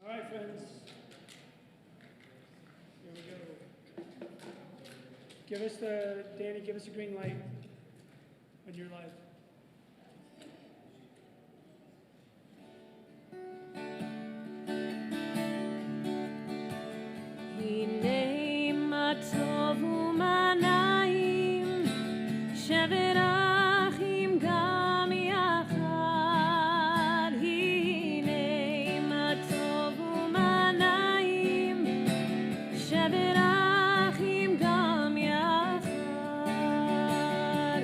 All right, friends. Here we go. Danny, give us a green light when you're live. הנה מה טוב ומה נעים, שבת אחים גם יחד. הנה מה טוב ומה נעים, שבת אחים גם יחד.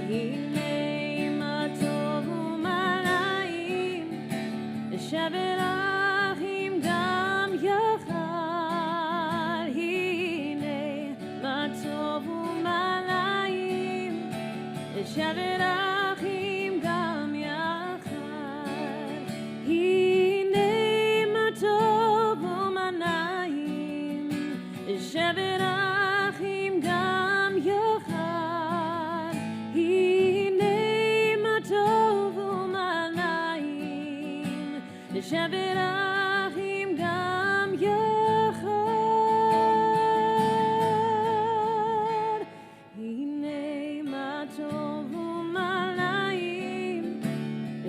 הנה מה טוב ומה נעים, שבת אחים גם יחד. שבת אחים גם יחד. הנה מה טוב ומה נעים, שבת אחים גם יחד. הנה מה טוב ומה נעים, שבת אחים גם יחד. הנה מה טוב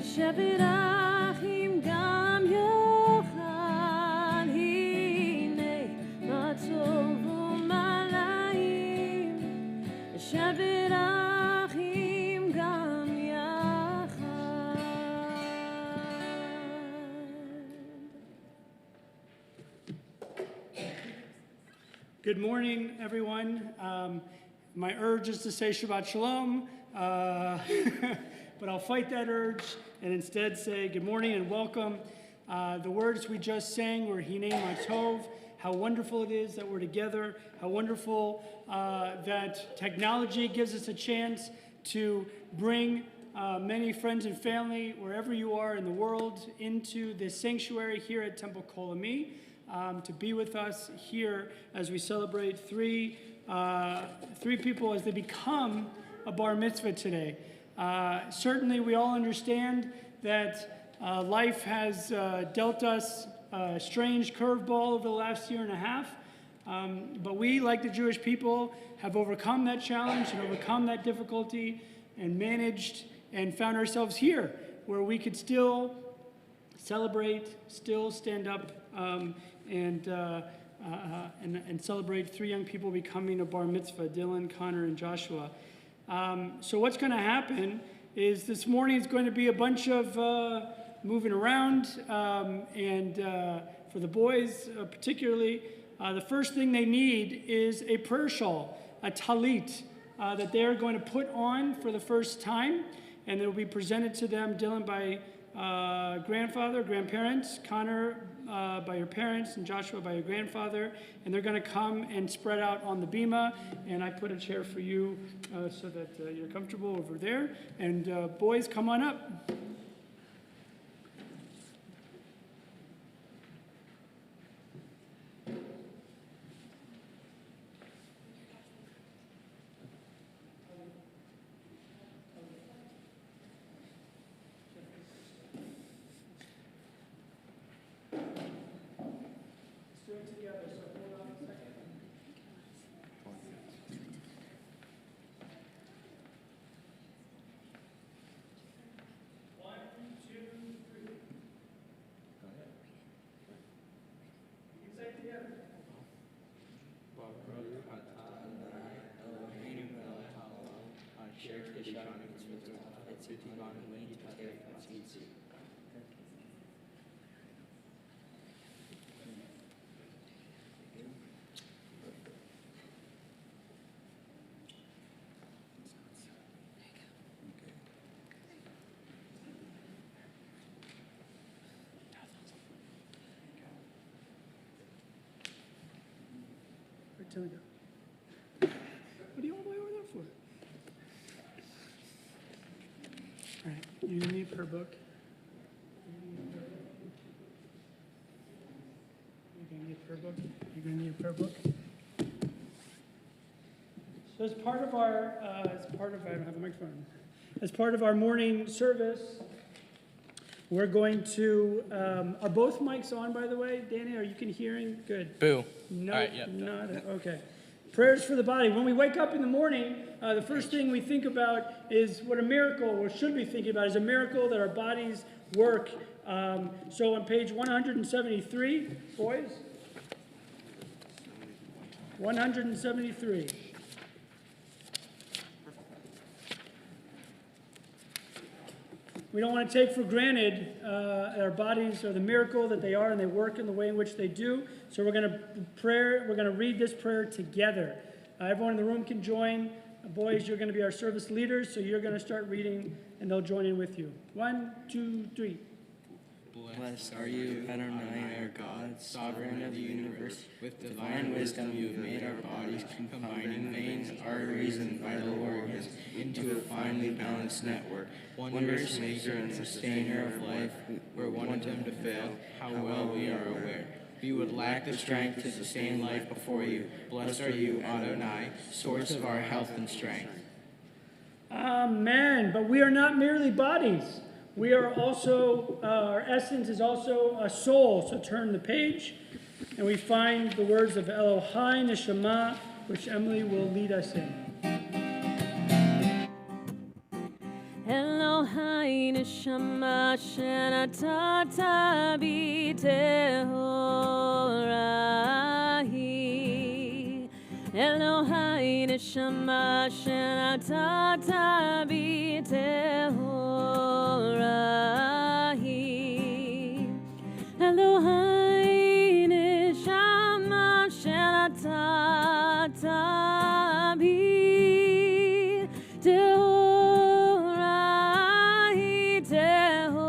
שבת אחים גם יחד. הנה מה טוב ומה נעים, שבת אחים גם יחד. Good morning, everyone. My urge is to say Shabbat Shalom, but I'll fight that urge and instead say good morning and welcome. The words we just sang were Hinei Ma Tov, how wonderful it is that we're together, how wonderful that technology gives us a chance to bring many friends and family, wherever you are in the world, into this sanctuary here at Temple Kol Ami, to be with us here as we celebrate three people as they become a bar mitzvah today. Certainly we all understand that life has dealt us a strange curveball over the last year and a half, but we, like the Jewish people, have overcome that challenge and overcome that difficulty and managed and found ourselves here where we could still celebrate, still stand up and celebrate three young people becoming a bar mitzvah, Dylan, Connor, and Joshua. So what's going to happen is this morning is going to be a bunch of moving around, and for the boys particularly, the first thing they need is a prayer shawl, a talit, that they're going to put on for the first time, and it will be presented to them, Dylan by grandparents, Connor by your parents, and Joshua by your grandfather, and they're going to come and spread out on the bima, and I put a chair for you so that you're comfortable over there, and boys, come on up. What are you all the way over there for? All right, you're going to need her book. You're going to need her book. You're going to need her book. So as part of our, I don't have a microphone. As part of our morning service, We're going to, are both mics on, by the way? Danny, are you hearing? Good. Boo. No, All right, yep. not, okay. Prayers for the body. When we wake up in the morning, the first thing we think about is what a miracle, or should be thinking about, is a miracle that our bodies work. So on page 173, boys, 173. We don't want to take for granted our bodies are the miracle that they are, and they work in the way in which they do. So we're going to read this prayer together. Everyone in the room can join. Boys, you're going to be our service leaders, so you're going to start reading, and they'll join in with you. 1, 2, 3. Blessed are you, Adonai, our God, sovereign of the universe. With divine wisdom you have made our bodies, combining veins, arteries, and vital organs into a finely balanced network. Wondrous maker and sustainer of life, were one of them to fail, how well we are aware. We would lack the strength to sustain life before you. Blessed are you, Adonai, source of our health and strength. Amen. But we are not merely bodies. We are also, our essence is also a soul. So turn the page, and we find the words of Elohai Neshama, which Emily will lead us in. Elohai Neshama Shenatata B'Tehorahi. Elohai Neshama Shenatata B'Tehorahi. Elohai Neshama Shenatata B'Tehorahi. Tehorahi.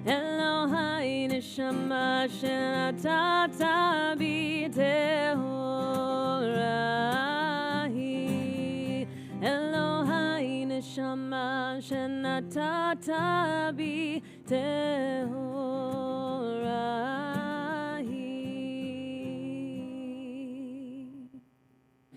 Elohai Neshama Shenatata B'Tehorahi. Elohai Neshama Shenatata B'Tehorahi.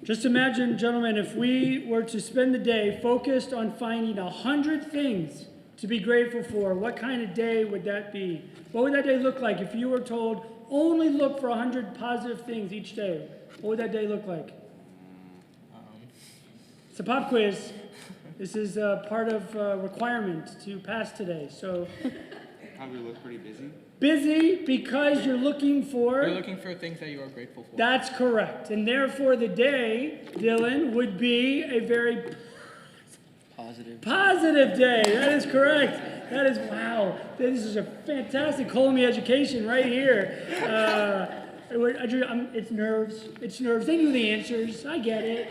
Just imagine, gentlemen, if we were to spend the day focused on finding 100 things to be grateful for, what kind of day would that be? What would that day look like if you were told, only look for 100 positive things each day? What would that day look like? It's a pop quiz. This is part of requirement to pass today. So Probably look pretty busy. busy because you're looking for... You're looking for things that you are grateful for. That's correct. And therefore the day, Dylan, would be a very positive day. That is correct. That is, wow. This is a fantastic Colmy education right here. It's nerves. It's nerves. They knew the answers. I get it.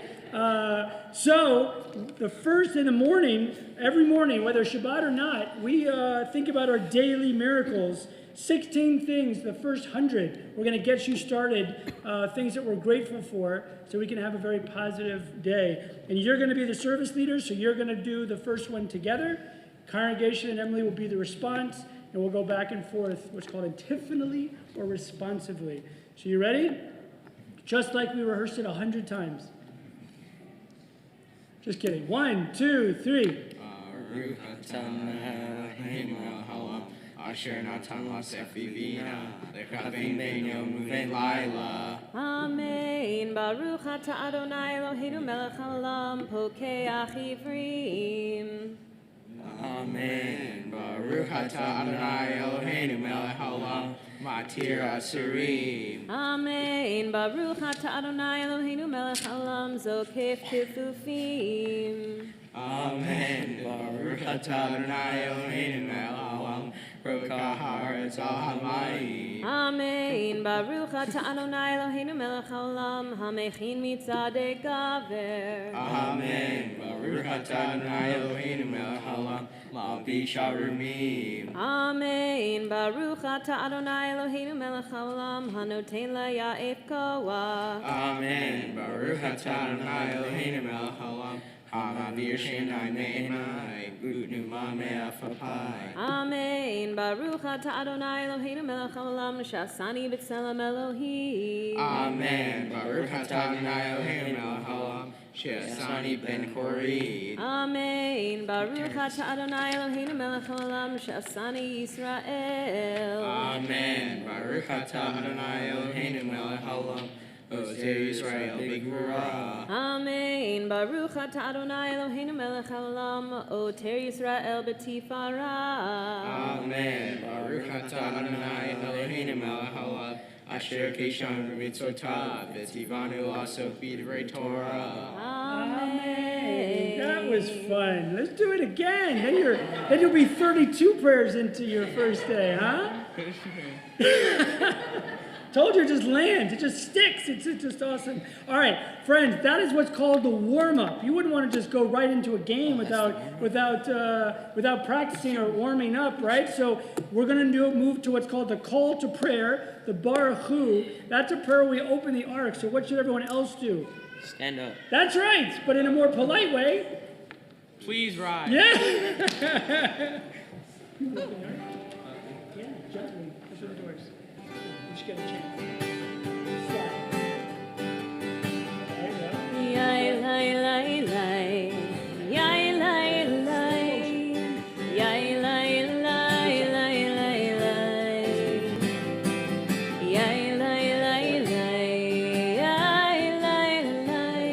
So the first in the morning, every morning, whether Shabbat or not, we think about our daily miracles. 16 things, the first 100. We're going to get you started, things that we're grateful for, so we can have a very positive day. And you're going to be the service leader, so you're going to do the first one together. Congregation and Emily will be the response, and we'll go back and forth, what's called antiphonally or responsively. So you ready? Just like we rehearsed it 100 times. Just kidding. 1, 2, 3. Amen. Baruch atah Adonai Eloheinu melech haolam pokeach ivrim. Amen. Baruch atah Adonai Eloheinu melech haolam matir asurim. Amen. Baruch atah Adonai Eloheinu melech haolam zokef kifufim. Amen. Baruch atah Adonai Eloheinu melech haolam brokah haaretz al hamayim. Amen. Baruch atah Adonai Eloheinu melech haolam hamechin mitzadei gaver. Amen. Baruch atah Adonai Eloheinu melech haolam ma'abish arumim. Amen. Baruch atah Adonai Eloheinu melech haolam hanoten la'ya'ef koach. Amen. Baruch atah Adonai Eloheinu melech haolam hamavir shenai me'enai utnu ma'mei afapai. Amen. Baruch atah Adonai Eloheinu melech haolam shasani b'tzelem Elohim. Amen. Baruch atah Adonai Eloheinu melech haolam She'asani ben Kori. Amen. Baruch atah Adonai Eloheinu melech haolam she'asani Yisrael. Amen. Baruch atah Adonai Eloheinu melech haolam. Ozer Yisrael b'gvura. Amen. Baruch atah Adonai Eloheinu melech haolam oter Yisrael b'tifara. Amen. Baruch atah Adonai Eloheinu melech haolam. Asher kishon b'mitzvotav v'tzivanu la'asok b'divrei Torah. Amen. That was fun. Let's do it again. Then you'll be 32 prayers into your first day, huh? Told you it just lands. It just sticks. It's just awesome. All right, friends, that is what's called the warm-up. You wouldn't want to just go right into a game without practicing or warming up, right? So we're going to move to what's called the call to prayer, the Baruch Hu. That's a prayer where we open the ark. So what should everyone else do? Stand up. That's right, but in a more polite way. Please rise. Yeah. Yeah, gently. That's what it works. You should get a chance. Slide. There you go. Yai lai lai lai, yai lai lai, yai lai lai lai lai lai, yai lai lai lai, yai lai lai,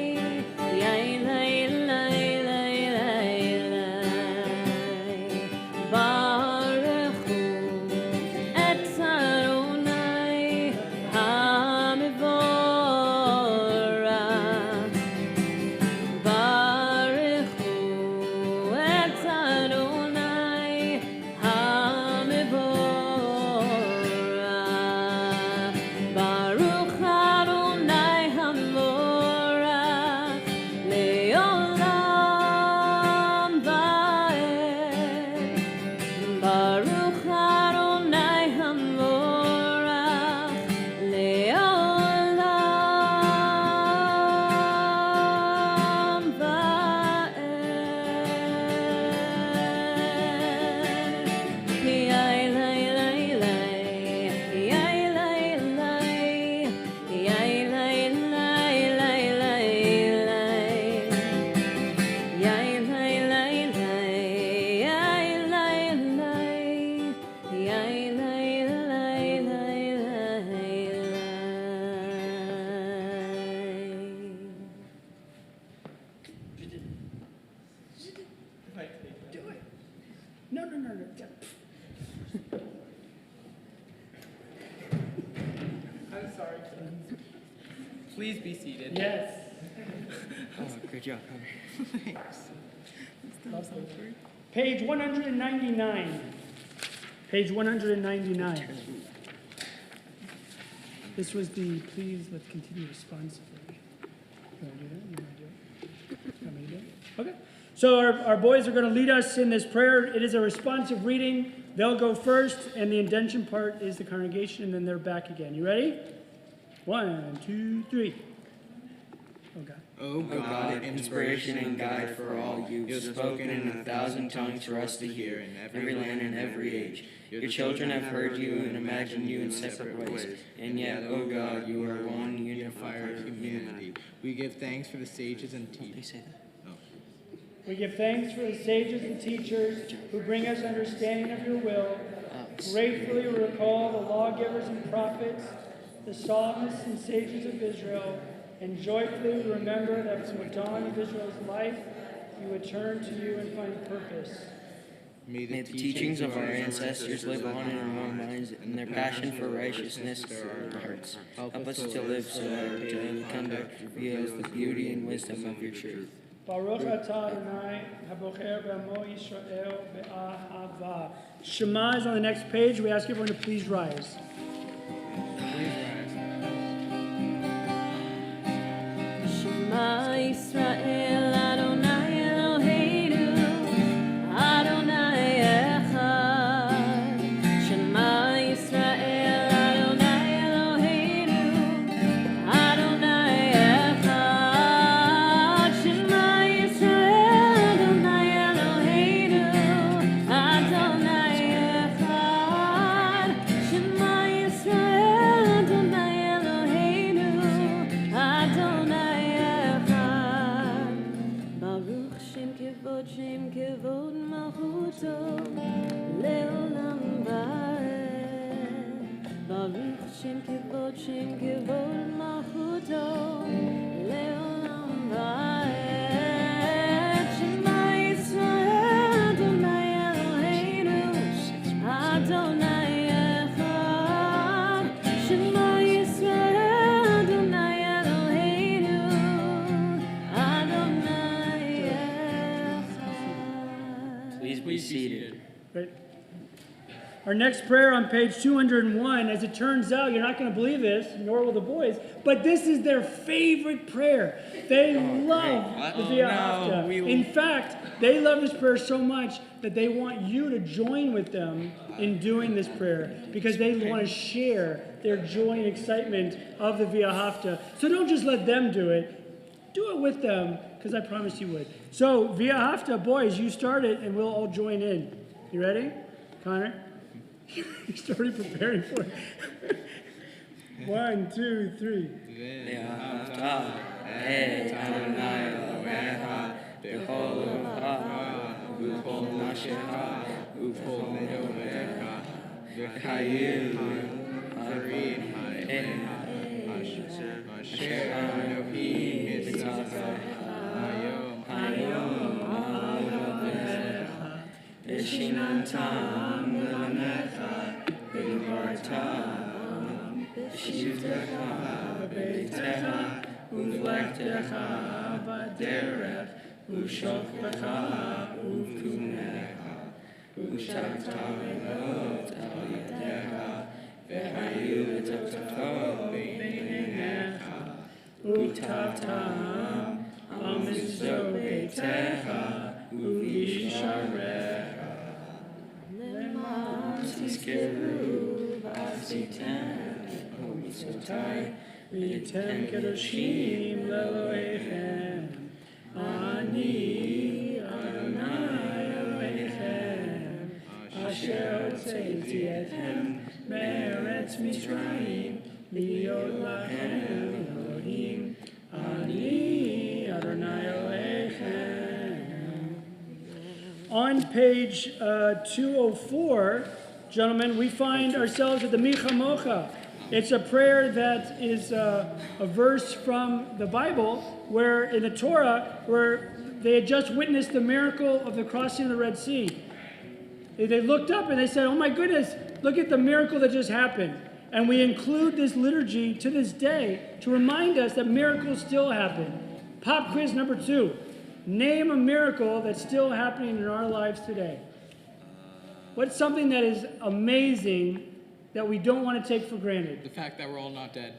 yai lai lai lai lai. Baruch hu et Adonai hamivorach. Baruch hu et Adonai hamivorach. Baruch Adonai hamorach leolam vaed. Baruch Adonai hamorach leolam vaed. Yai lai lai lai, yai lai lai, yai lai lai lai lai lai. Yai lai lai lai, yai lai lai, yai lai lai lai lai. Do it. No. I'm sorry. Please be seated. Yes. Oh, great job, Connor. Page 199. Page 199. This was the please let's continue responsibly. You want to do that? You want to do it? You want me to do it? Okay. So our boys are going to lead us in this prayer. It is a responsive reading. They'll go first, and the indention part is the congregation, and then they're back again. You ready? 1, 2, 3. Oh, God. O God, inspiration and guide for all, you have spoken in 1,000 tongues for us to hear in every land and every age. Your children have heard you and imagined you in separate ways. And yet, O God, you are one unifier of humanity. We give thanks for the sages and teachers. We give thanks for the sages and teachers who bring us understanding of your will. Gratefully we recall the lawgivers and prophets, the psalmists and sages of Israel, and joyfully we remember that from the dawn of Israel's life, you would turn to you and find purpose. May the teachings of our ancestors live on in our minds, and their passion for righteousness stir our hearts. Help us to live so that our daily conduct reveals the beauty and wisdom of your truth. Baruch atah Adonai, habocher b'amo Yisrael be'ahava. Shema is on the next page. We ask everyone to please rise. Shema Yisrael Adonai Eloheinu Adonai Echad. Shema Yisrael Adonai Eloheinu Adonai Echad. Shema Yisrael Adonai Eloheinu Adonai Echad. Shema כבוד שם כבוד מלכותו לעולם ועד. שמע ישראל אדוני אלוהינו אדוני אחד. שמע ישראל אדוני אלוהינו אדוני אחד. Please be seated. Right. Our next prayer on page 201, as it turns out, you're not going to believe this, nor will the boys, but this is their favorite prayer. They love the Via Hafta. In fact, they love this prayer so much that they want you to join with them in doing this prayer because they want to share their joy and excitement of the Via Hafta. So don't just let them do it. Do it with them because I promised you would. So Via Hafta, boys, you start it and we'll all join in. You ready? Connor? He's already preparing for it. 1, 2, 3. ואהבת את אדוני אלוהיך בכל לבבך ובכל נפשך ובכל מאודיך וחיינו אחרים אשר אנוכי מצווך היום על לבבך ושיננתם ללמדך ודברתם בשבתך בביתך ובלכתך בדרך ושוכבך ובקומך ושתעבוד על ידיך והיו לטובתו בעיניך וטבתם על מזבח ביתך ובישעריך למען תזכרו ועשיתם ומצותי וייתם קדושים לאלוהיכם. אני אדוני אלוהיכם אשר הוצאתי אתכם מארץ מצרים להיות לכם אלוהים. אני אדוני אלוהיכם. On page 204, gentlemen, we find ourselves at the Micha Mocha. It's a prayer that is a verse from the Bible where in the Torah where they had just witnessed the miracle of the crossing of the Red Sea. They looked up and they said, oh my goodness, look at the miracle that just happened. And we include this liturgy to this day to remind us that miracles still happen. Pop quiz number 2. Name a miracle that's still happening in our lives today. What's something that is amazing that we don't want to take for granted? The fact that we're all not dead.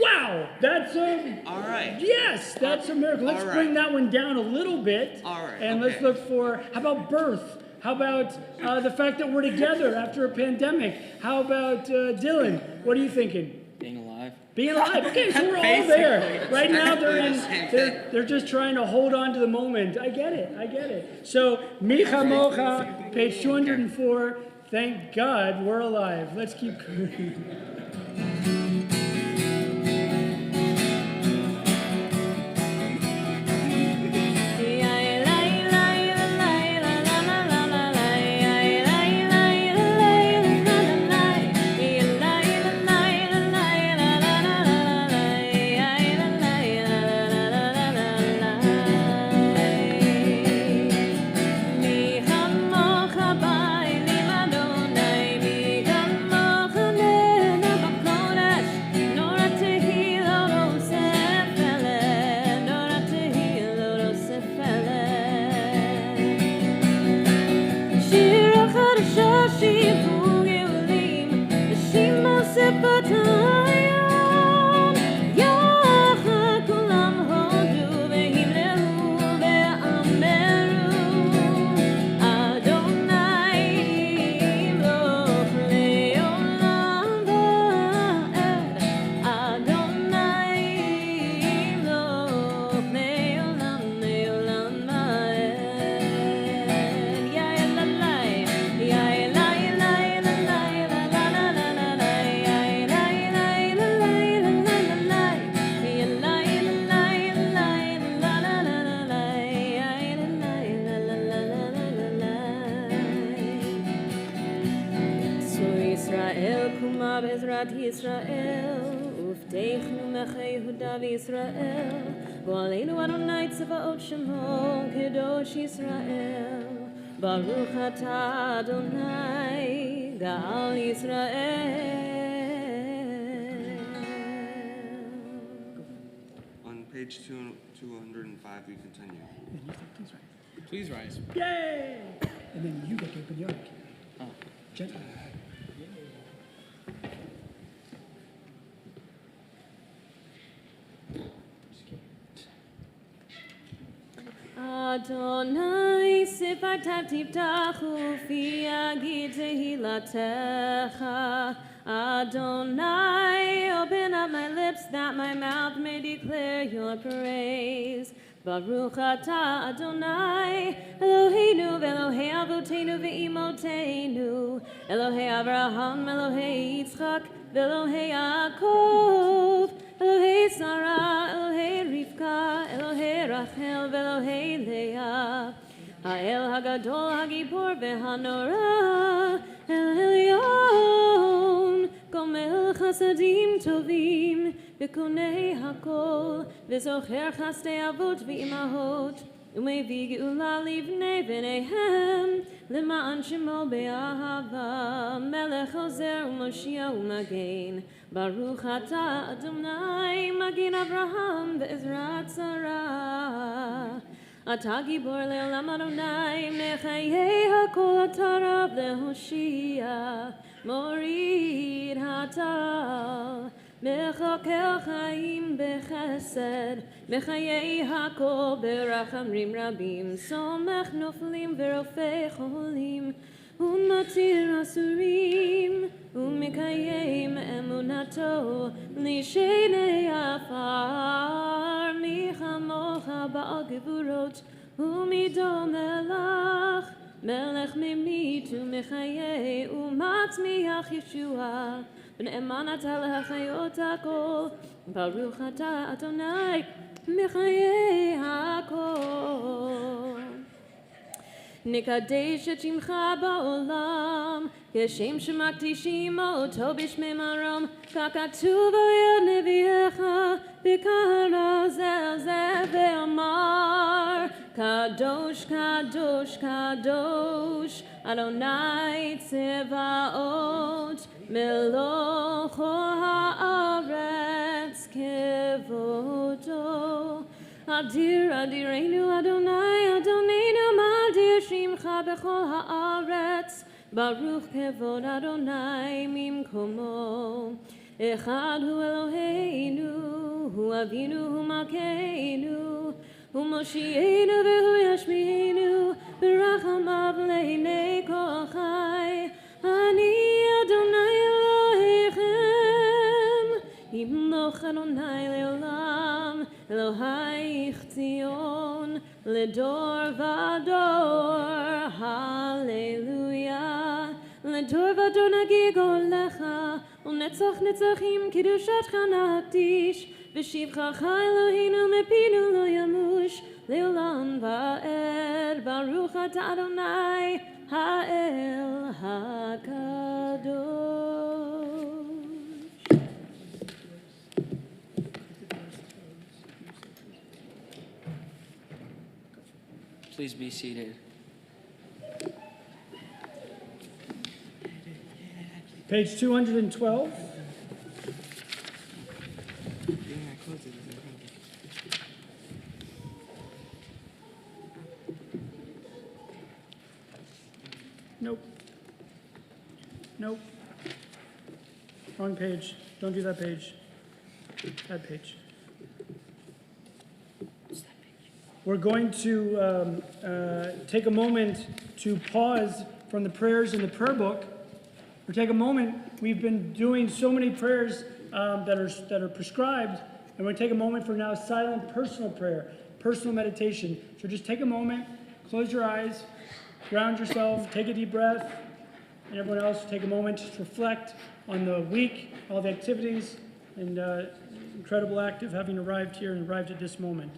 Wow! That's a... All right. Yes, that's a miracle. Let's all right. bring that one down a little bit. All right, And let's okay. look for, how about birth? How about the fact that we're together after a pandemic? How about Dylan? What are you thinking? Being alive. Being alive. Okay, so we're all there. Right now they're just trying to hold on to the moment. I get it. So Micha Mocha, page 204. Thank God we're alive. Let's keep going. Mi Yisrael, Ufteinu Mecha Yehuda v'Yisrael, Go'aleinu Adonai Tzvaot Shemo, Kedosh Yisrael, Baruch Atah Adonai, Ga'al Yisrael. On page 205, we continue. Please rise. Yay! And then you get to open your mic. Oh. Gently. Adonai sifatav tiftachu fi yagid tehilatecha. Adonai, open up my lips that my mouth may declare your praise. Baruch atah Adonai, Eloheinu v'Elohei Avotenu v'Imotenu, Elohei Avraham, Elohei Yitzchak, v'Elohei Yaakov, Elohei Sarah, Elohei Rivka, Elohei Rachel, v'Elohei Leah, Ha'el Hagadol Hagibor v'Hanora, El Elyon, Gomel Chasadim Tovim, V'konei Hakol, V'zocher Chasdei Avot v'Imahot, U'mevii Geula livnei v'neihem, L'ma'an Shemo be'ahava, Melech Ozer u'Moshia u'Magen, Baruch atah Adonai, Magen Avraham v'Ezrat Sarah. Atah Gibor le'olam Adonai, Mechayei Hakol atah Rab le'Hoshia, Morid hatal, Mechakel Chaim bechesed, Mechayei Hakol berachamim rabim, Somech noflim v'rofei cholim, Umatir asurim, Umikayim emunato, Lishenei afar, Michamocha ba'al gevurot, Umido melach, Melech mimit u'mechayei u'matzmiach Yeshua v'ne'eman atah lehachayot hakol Baruch atah Adonai mechayei hakol Nikadesh et shimcha ba'olam Keshem shemakdishim oto b'shmei marom Kakatuv al yad neviecha B'kara zel zeh ve'amar Kadosh, Kadosh, Kadosh, Adonai Tzevaot, Melocho haaretz kevodo. Adir, Adirenu, Adonai, Adonenu, Madir Shimcha bechol haaretz, Baruch kevod Adonai mimkomo. Echad hu Eloheinu, hu Avinu, hu Malkeinu, Umoshienu v'hu yashmienu b'rachamav le'inei kochai Ani Adonai Elohechem Yimloch Adonai le'olam Elohai Zion Ledor v'ador Hallelujah Ledor v'ador nagig olecha U'netzach netzachim kiddushat chanakdish V'shivchacha Eloheinu mepinu lo yamush Le'olam va'ed Baruch atah Adonai Ha'el HaKadosh. Please be seated. Page 212. Nope. Nope. Wrong page. Don't do that page. That page. We're going to take a moment to pause from the prayers in the prayer book. Or take a moment. We've been doing so many prayers that are prescribed, and we're going to take a moment for now silent personal prayer, personal meditation. So just take a moment, close your eyes, ground yourself, take a deep breath, and everyone else take a moment to reflect on the week, all the activities, and incredible act of having arrived here and arrived at this moment.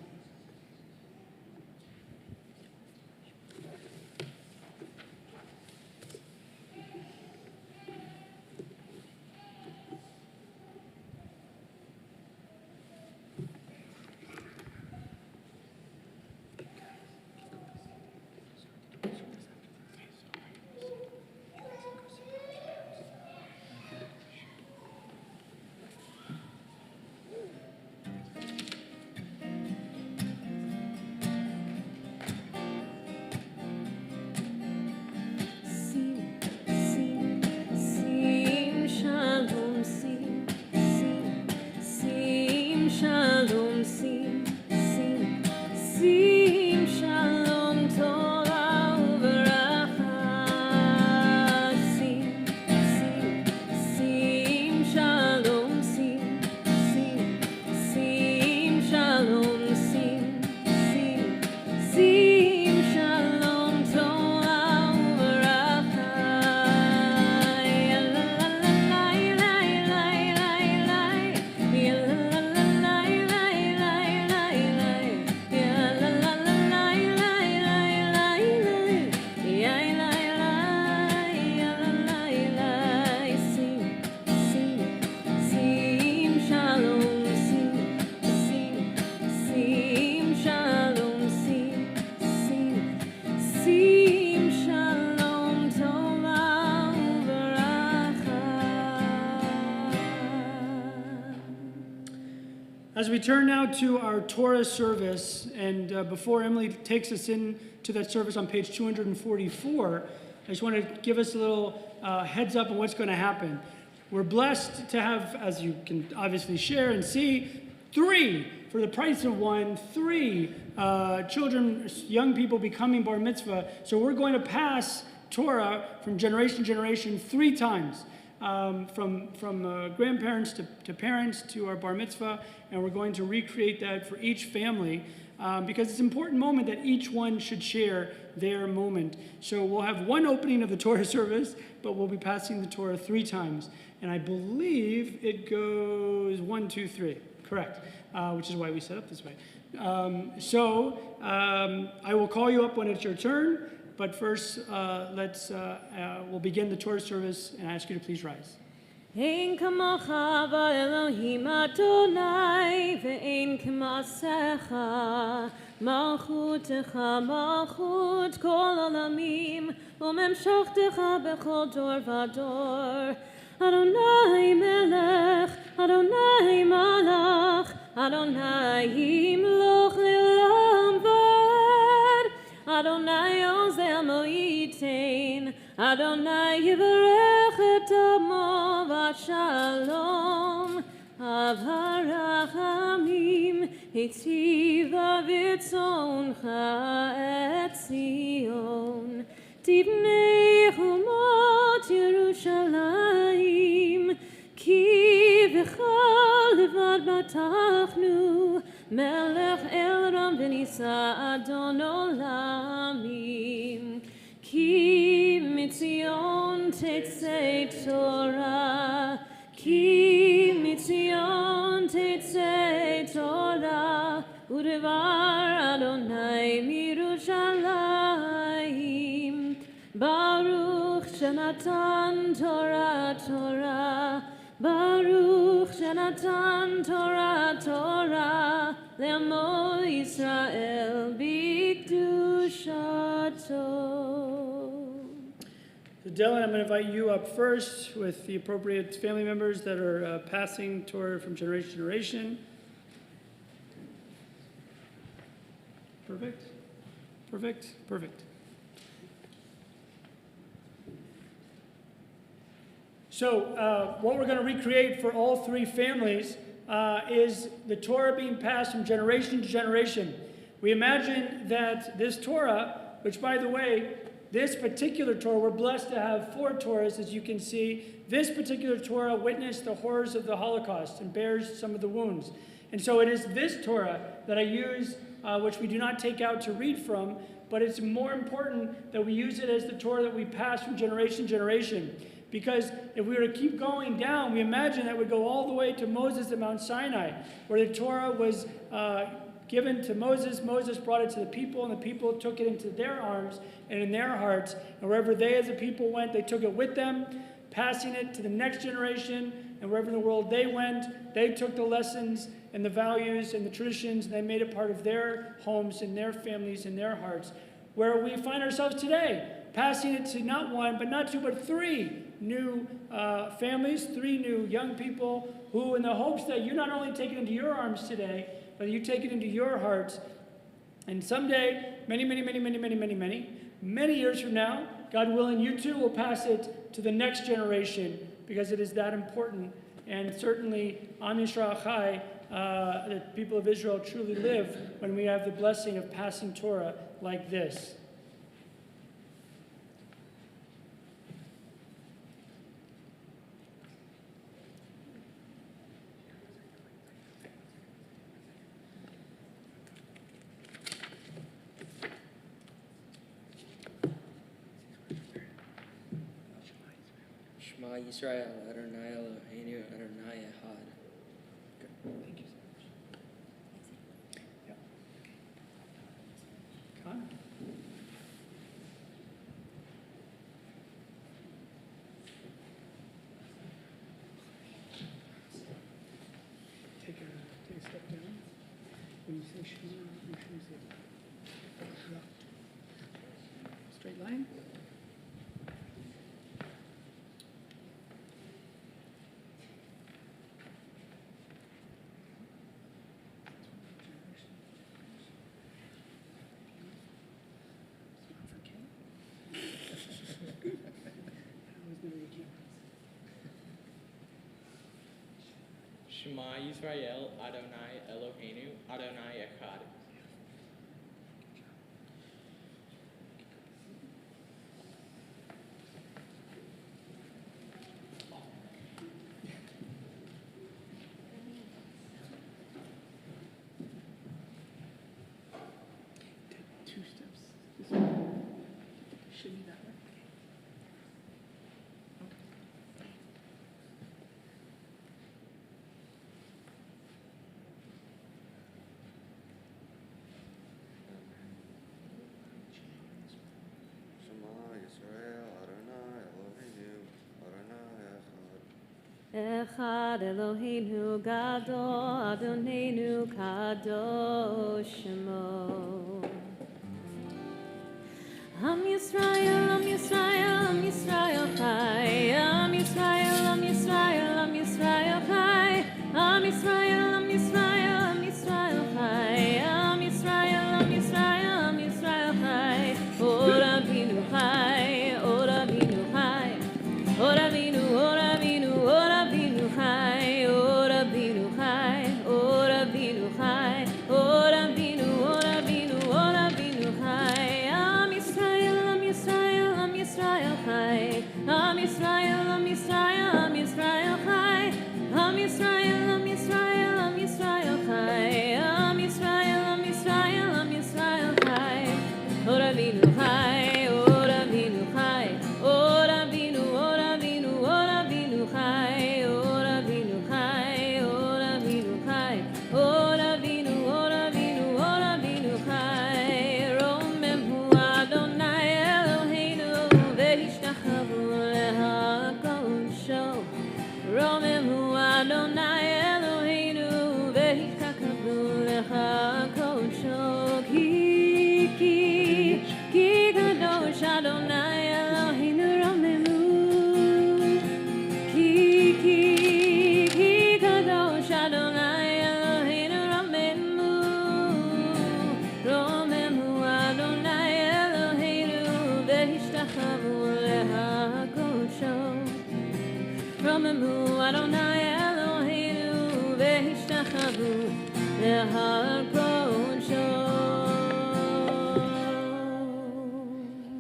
shalom, sim, sim, sim, shalom, Torah uveracha. Sim, sim, sim, shalom, sim, sim, sim, shalom, sim, sim, sim, shalom, Torah uveracha. Ya la la la la la la la, ya la la la la la la la, ya la la la la la la la, ya la la la, sim, sim, sim, shalom, sim, sim, sim, shalom, sim, sim, sim, shalom, Torah uveracha. As we turn now to our Torah service, and before Emily takes us into that service on page 244, I just want to give us a little heads up on what's going to happen. We're blessed to have, as you can obviously share and see, three, for the price of one, three children, young people becoming bar mitzvah. So we're going to pass Torah from generation to generation 3 times. From grandparents to parents to our bar mitzvah, and we're going to recreate that for each family because it's an important moment that each one should share their moment. So we'll have one opening of the Torah service, but we'll be passing the Torah 3 times. And I believe it goes 1, 2, 3, correct, which is why we set up this way. I will call you up when it's your turn. But first, we'll begin the Torah service, and I ask you to please rise. Ein kamocha Elohim Adonai, ve'ein k'masecha, malchutecha malchut kol olamim, u'memshochtecha bechol dor vador. Adonai melech, Adonai malach, Adonai yimloch le'olam vad. Adonai ozel mo'itain, Adonai yivarech et amo v'shalom, av harachamim hitiva v'tzoncha et Zion, tibnei chumot Yerushalayim, ki v'chal levad batachnu, Melech el ram v'nisa adon olamim, ki mitzion tetzei Torah, ki mitzion tetzei Torah, udevar Adonai mirushalayim, Baruch shenatan Torah Torah, Baruch shenatan Torah Torah, Le'amo Yisrael b'kedushato. So Dylan, I'm going to invite you up first with the appropriate family members that are passing Torah from generation to generation. Perfect, perfect, perfect. So what we're going to recreate for all 3 families is the Torah being passed from generation to generation. We imagine that this Torah, which by the way, this particular Torah, we're blessed to have 4 Torahs, as you can see. This particular Torah witnessed the horrors of the Holocaust and bears some of the wounds. And so it is this Torah that I use, which we do not take out to read from, but it's more important that we use it as the Torah that we pass from generation to generation. Because if we were to keep going down, we imagine that would go all the way to Moses at Mount Sinai, where the Torah was given to Moses. Moses brought it to the people, and the people took it into their arms and in their hearts. And wherever they as a people went, they took it with them, passing it to the next generation. And wherever in the world they went, they took the lessons and the values and the traditions, and they made it part of their homes and their families and their hearts. Where we find ourselves today, passing it to not 1, but not 2, but 3 new families, 3 new young people who, in the hopes that you not only take it into your arms today, but you take it into your hearts. And someday, many years from now, God willing, you too will pass it to the next generation because it is that important. And certainly, Am Yisrael Chai the people of Israel truly live when we have the blessing of passing Torah like this. Shema Yisrael, Adonai Eloheinu, Adonai Echad. Thank you so much. Yep. Con? Take a step down. When you say Shema, make sure you say straight line. Shema Yisrael, Adonai Eloheinu, Adonai Echad. Take 2 steps this way. Shimmy that way. Shema Yisrael, Adonai Eloheinu, Adonai Echad. Echad Eloheinu Gadol, Adonenu Kadosh Shemo. Am Yisrael, Am Yisrael, Am Yisrael Chai. Am Yisrael, Am Yisrael, Am Yisrael Chai. Am Yisrael, Am Yisrael, Am Yisrael Chai. Am Yisrael, Am Yisrael, Am Yisrael Chai. O Rabbeinu Chai, O Rabbeinu Chai. O Rabbeinu, O Rabbeinu, O Rabbeinu Chai. O Rabbeinu Chai, O Rabbeinu Chai. O Rabbeinu, O Rabbeinu, O Rabbeinu Chai. Am Yisrael, Am Yisrael, Am Yisrael Chai. Am Yisrael, Am Yisrael, Am Yisrael Chai. Am Yisrael, Am Yisrael, Am Yisrael Chai. Am Yisrael, Am Yisrael, Am Yisrael Chai. O Rabbeinu Chai, O Rabbeinu Chai. O Rabbeinu, O Rabbeinu, O Rabbeinu Chai. O Rabbeinu Chai, O Rabbeinu Chai. O Rabbeinu, O Rabbeinu, O Rabbeinu Chai. Romemu Adonai Eloheinu v'hishtachavo lehakodesho. Romemu Adonai Eloheinu v'hishtachavo lehakodesho. Ki kadosh Adonai Eloheinu Romemu. Ki kadosh Adonai Eloheinu Romemu. Romemu Adonai Eloheinu v'hishtachavo lehakodesho. Romemu Adonai Eloheinu v'hishtachavo lehakodesho.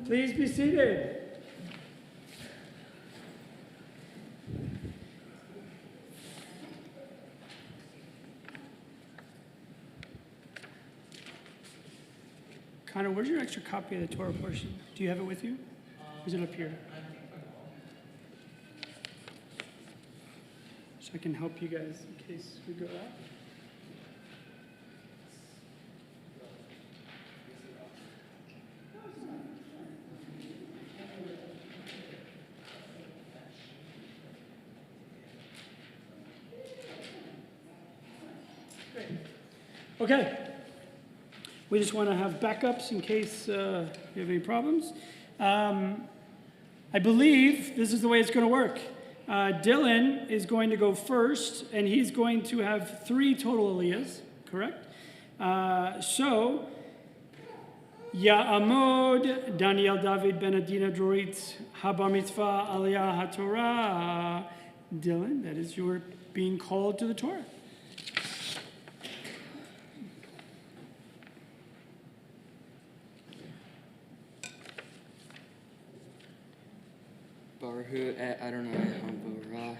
Please be seated. Connor, where's your extra copy of the Torah portion? Do you have it with you? Or is it up here? So I can help you guys in case we go out. Great. Okay. We just want to have backups in case you have any problems. I believe this is the way it's going to work. Dylan is going to go first, and he's going to have 3 total aliyahs, correct? So, Ya'amod, Daniel David Ben Adina Drorit, Haba Mitzvah, Aliyah HaTorah. Dylan, that is your being called to the Torah. Baruch et Adonai Hamborah.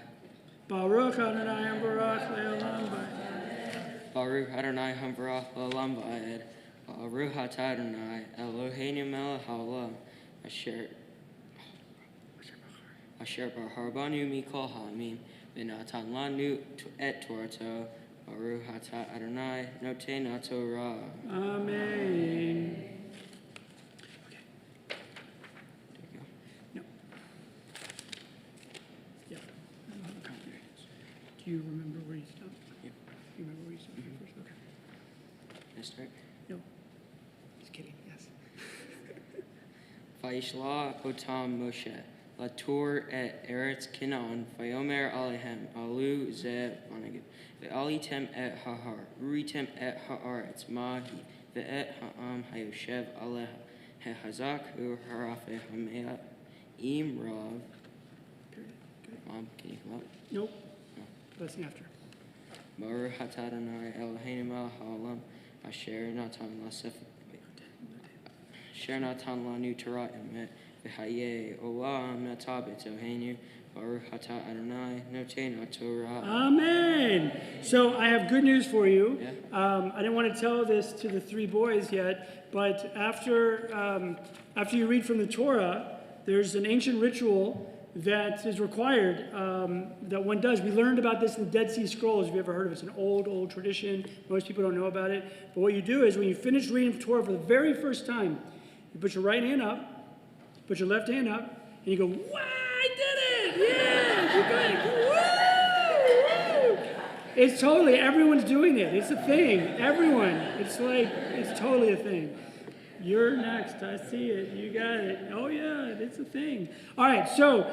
Baruch Adonai Baruch Le'olam Va'ed. Baruch Adonai Hamborah Le'olam Va'ed. Baruch atah Adonai Eloheinu melech haolam asher bahar banu mikol ha'amim v'natan lanu et Torato. Baruch atah Adonai noten haTorah. Amen. No. Yeah. I don't have a copy. Do you remember where you stopped? Yeah. Do you remember where you stopped first? Okay. Can I start? No. Just kidding. Yes. Vayishla otam Moshe Lator et Eretz Canaan Vayomer alehem alu ze banagid ve'alitem et hahar uritem et haaretz mahi ve'et ha'am hayoshev aleha hehazak u'harafe hamea im rav. Mom, can you come up? Nope. Blessing after. Baruch atah Adonai Eloheinu melech haolam asher natan lasef asher natan lanu Torah emet v'hayeh olam atah b'toheinu Baruch atah Adonai noten haTorah. Amen. So I have good news for you. Yeah. I didn't want to tell this to the three boys yet, but after you read from the Torah, there's an ancient ritual that is required that one does. We learned about this in the Dead Sea Scrolls. If you ever heard of it, it's an old tradition. Most people don't know about it. But what you do is when you finish reading the Torah for the very first time, you put your right hand up, put your left hand up, and you go, "Wow, I did it! Yeah, you got it! Woo! Woo!" It's totally, everyone's doing it. It's a thing. Everyone. It's totally a thing. You're next. I see it. You got it. Oh, yeah, it's a thing. All right, so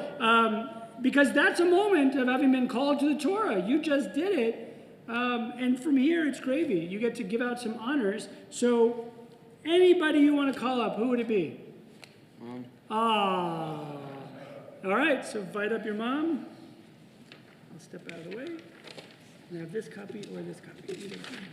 because that's a moment of having been called to the Torah. You just did it. And from here, it's gravy. You get to give out some honors. So anybody you want to call up, who would it be? Mom. Ah. All right, so invite up your mom. I'll step out of the way. And have this copy or this copy. Either one.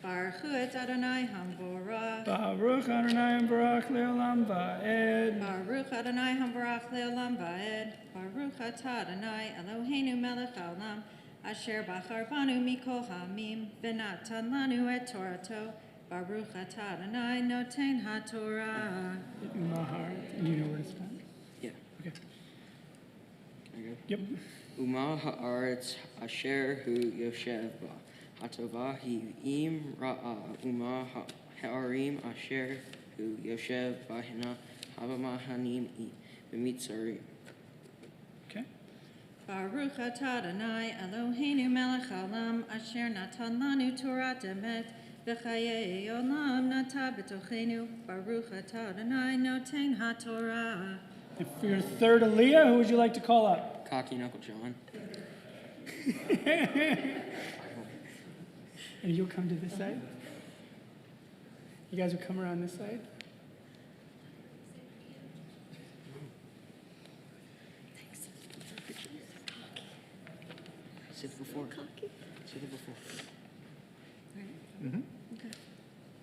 Baruch et Adonai Hamborah. Baruch Adonai Baruch Le'olam Va'ed. Baruch Adonai Hamborach Le'olam Va'ed. Baruch atah Adonai Eloheinu melech haolam asher bachar banu mikol ha'amim v'natan lanu et Torato. Baruch atah Adonai noten haTorah. Mahar. And you know where to start? Yeah. Okay. Can I go? Yep. Uma haaretz asher hu yoshev ba. Hatova hi im ra'a uma ha'arim asher hu yoshev bahina habamahanim b'mitzarim. Okay. Baruch atah Adonai Eloheinu melech haolam asher natan lanu Torah emet v'chayei olam nata b'tochenu. Baruch atah Adonai noten haTorah. And for your third Aliyah, who would you like to call up? Cocky Knuckle John. And you'll come to this side? You guys will come around this side? Sit before. Sit before.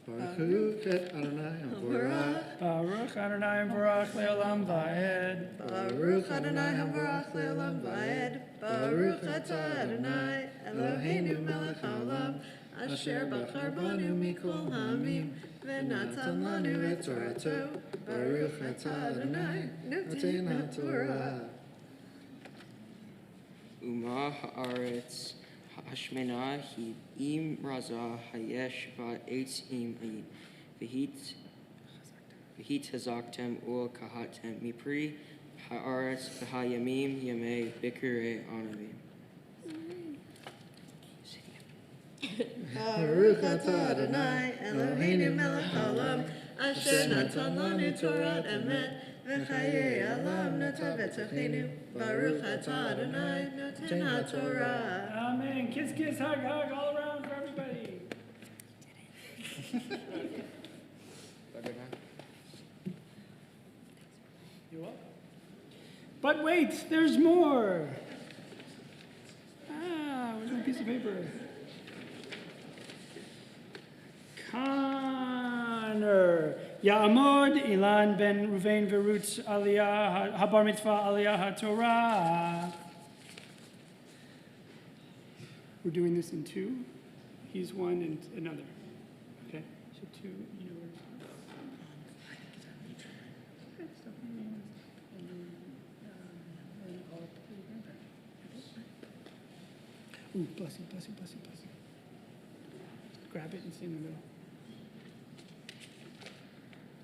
Baruch et Adonai Hamborah. Baruch Adonai Baruch Le'olam Va'ed. Baruch Adonai Hamborach Le'olam Va'ed. Baruch atah Adonai Eloheinu melech haolam asher bachar banu mikol ha'amim v'natan lanu et Torato. Baruch atah Adonai noten haTorah. Uma haaretz hashmena hi im raza hayesh ba'etz im ayin v'hit hazaktem ul kahatem mipri haaretz v'hayamim yamei bikure anavim. Baruch atah Adonai Eloheinu melech haolam asher natan lanu Torah emet v'chayei olam nata b'tochenu. Baruch atah Adonai noten haTorah. Amen. Kiss, kiss, hug, hug, all around for everybody. You're welcome. But wait, there's more. Where's my piece of paper? Connor. Ya'amod Ilan ben Ruvain Verutz Aliyah Habar Mitzvah Aliyah HaTorah. We're doing this in two. He's one and another. Okay, so two. You know where it's Ooh, bless you, bless you, bless you, bless you. Grab it and stay in the middle.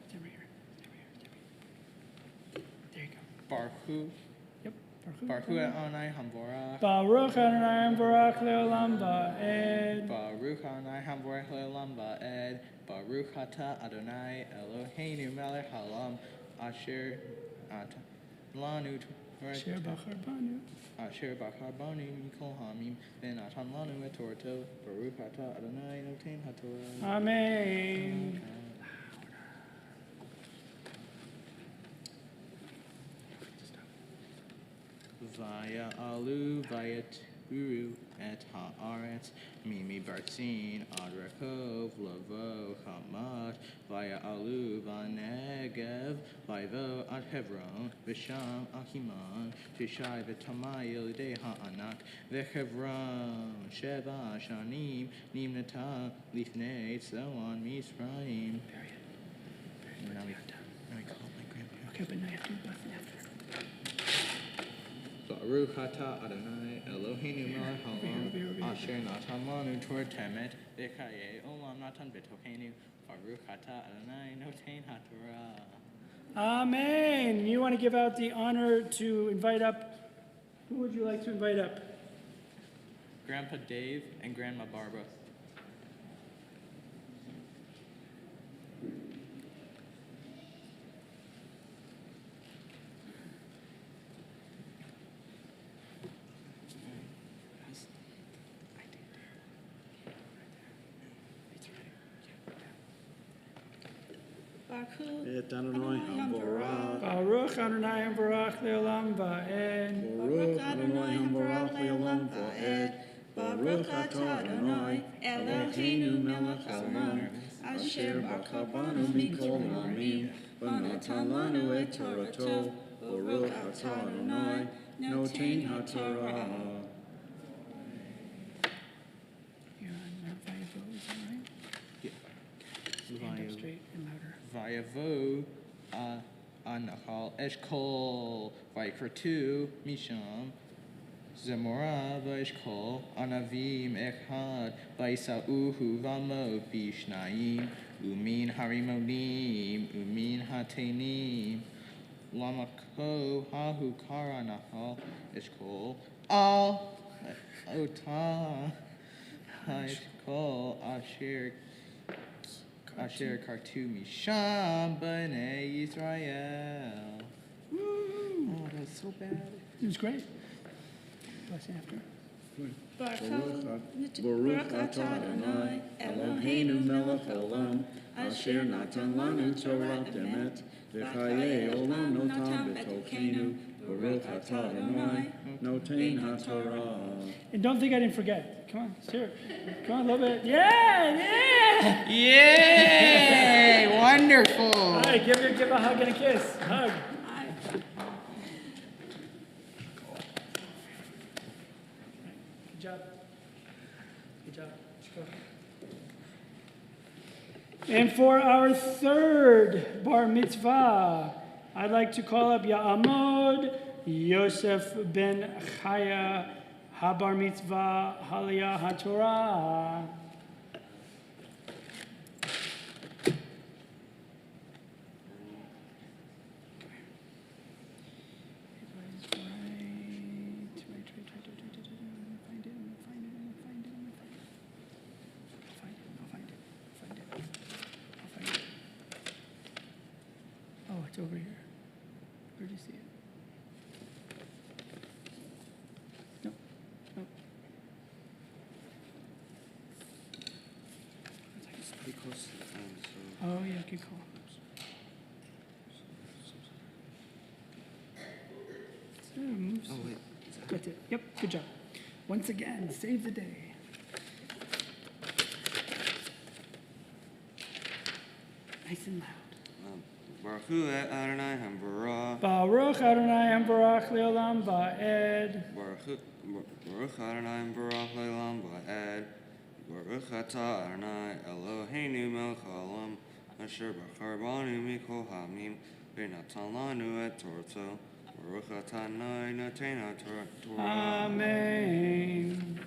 Stand right here. Stand right here. There you go. Baruch Yep. Baruch Adonai Hamvorach. Baruch Adonai Baruch Leolam Ba'ed. Baruch Adonai Hamvorach Leolam Ba'ed. Baruch Ata Adonai Eloheinu Melech Haolam Asher Lanu Asher Bachar Banu. Asher Bachar Banu Mikol Hamim Ben Atan Lanu Et Torto Baruch Ata Adonai Noten HaTorah. Amen. Vaya alu vayet uru et haaretz mimi bartzin ad rekov lavo hamat vaya alu vanegev vayvo ad Hebron v'sham achiman tishai v'tamai yelidei ha'anak v'Hebron sheva shanim nimnata lifnei tzon Mitzrayim. Now we call my grandparents. Okay, but now you have to do blessing after. Baruch Ata Adonai Eloheinu Melech Haolam Asher Natan Lanu Torah Temet V'chaye Olam Natan B'Tokeinu Baruch Ata Adonai Noten HaTorah. Amen. You want to give out the honor to invite up. Who would you like to invite up? Grandpa Dave and Grandma Barbara. Et Adonai Hamvorach. Baruch Adonai Baruch Leolam Va'ed. Baruch Adonai Hamvorach Leolam Va'ed. Baruch Atah Adonai Eloheinu Melech Haolam Asher Bachar Banu Mikol Hamim V'natan Lanu Et Torato. Baruch Atah Adonai Noten HaTorah. You're on Vaya Vo, is that right? Stand up straight and louder. Vayavo Anachal Eshkol Vaikratu Misham Zemora Vaishkol Anavim Echad Vaisauhu Vamo Bishnaim Umin Harimonim Umin Hatenim Lamako Hahu Kara Nahal Eshkol Al Ota Eshkol Asher Kartu Misham B'nei Yisrael. Oh, that was so bad. It was great. Blessing after. Baruch Atah Adonai Eloheinu Melech Haolam Asher Natan Lanu Torah Temet V'chaye Olam Notam B'Tokeinu Baruch Atah Adonai Noten HaTorah. And don't think I didn't forget. Come on, let's hear it. Come on, a little bit. Yeah, yeah. Yay! Wonderful. All right, give a hug and a kiss. Hug. Good job. Good job. And for our third bar mitzvah, I'd like to call up Ya'amod Yosef ben Chaya Habar Mitzvah Haliyah HaTorah. Oh, it's over here. Where'd you see it? Nope. Nope. It's pretty close to the phone, so. Oh, yeah, good call. Moves. Oh, wait. Is that That's it. Yep, good job. Once again, save the day. Nice and loud. Baruch Hu Adonai Hambarach. Baruch Adonai Hambarach Leolam Va'ed. Baruch Adonai Hambarach Leolam Va'ed. Baruch Atah Adonai Eloheinu Melech Haolam Asher Bachar Banu Mikol Hamim V'natan Lanu Et Torto. Baruch Atah Adonai Noten HaTorah. Amen.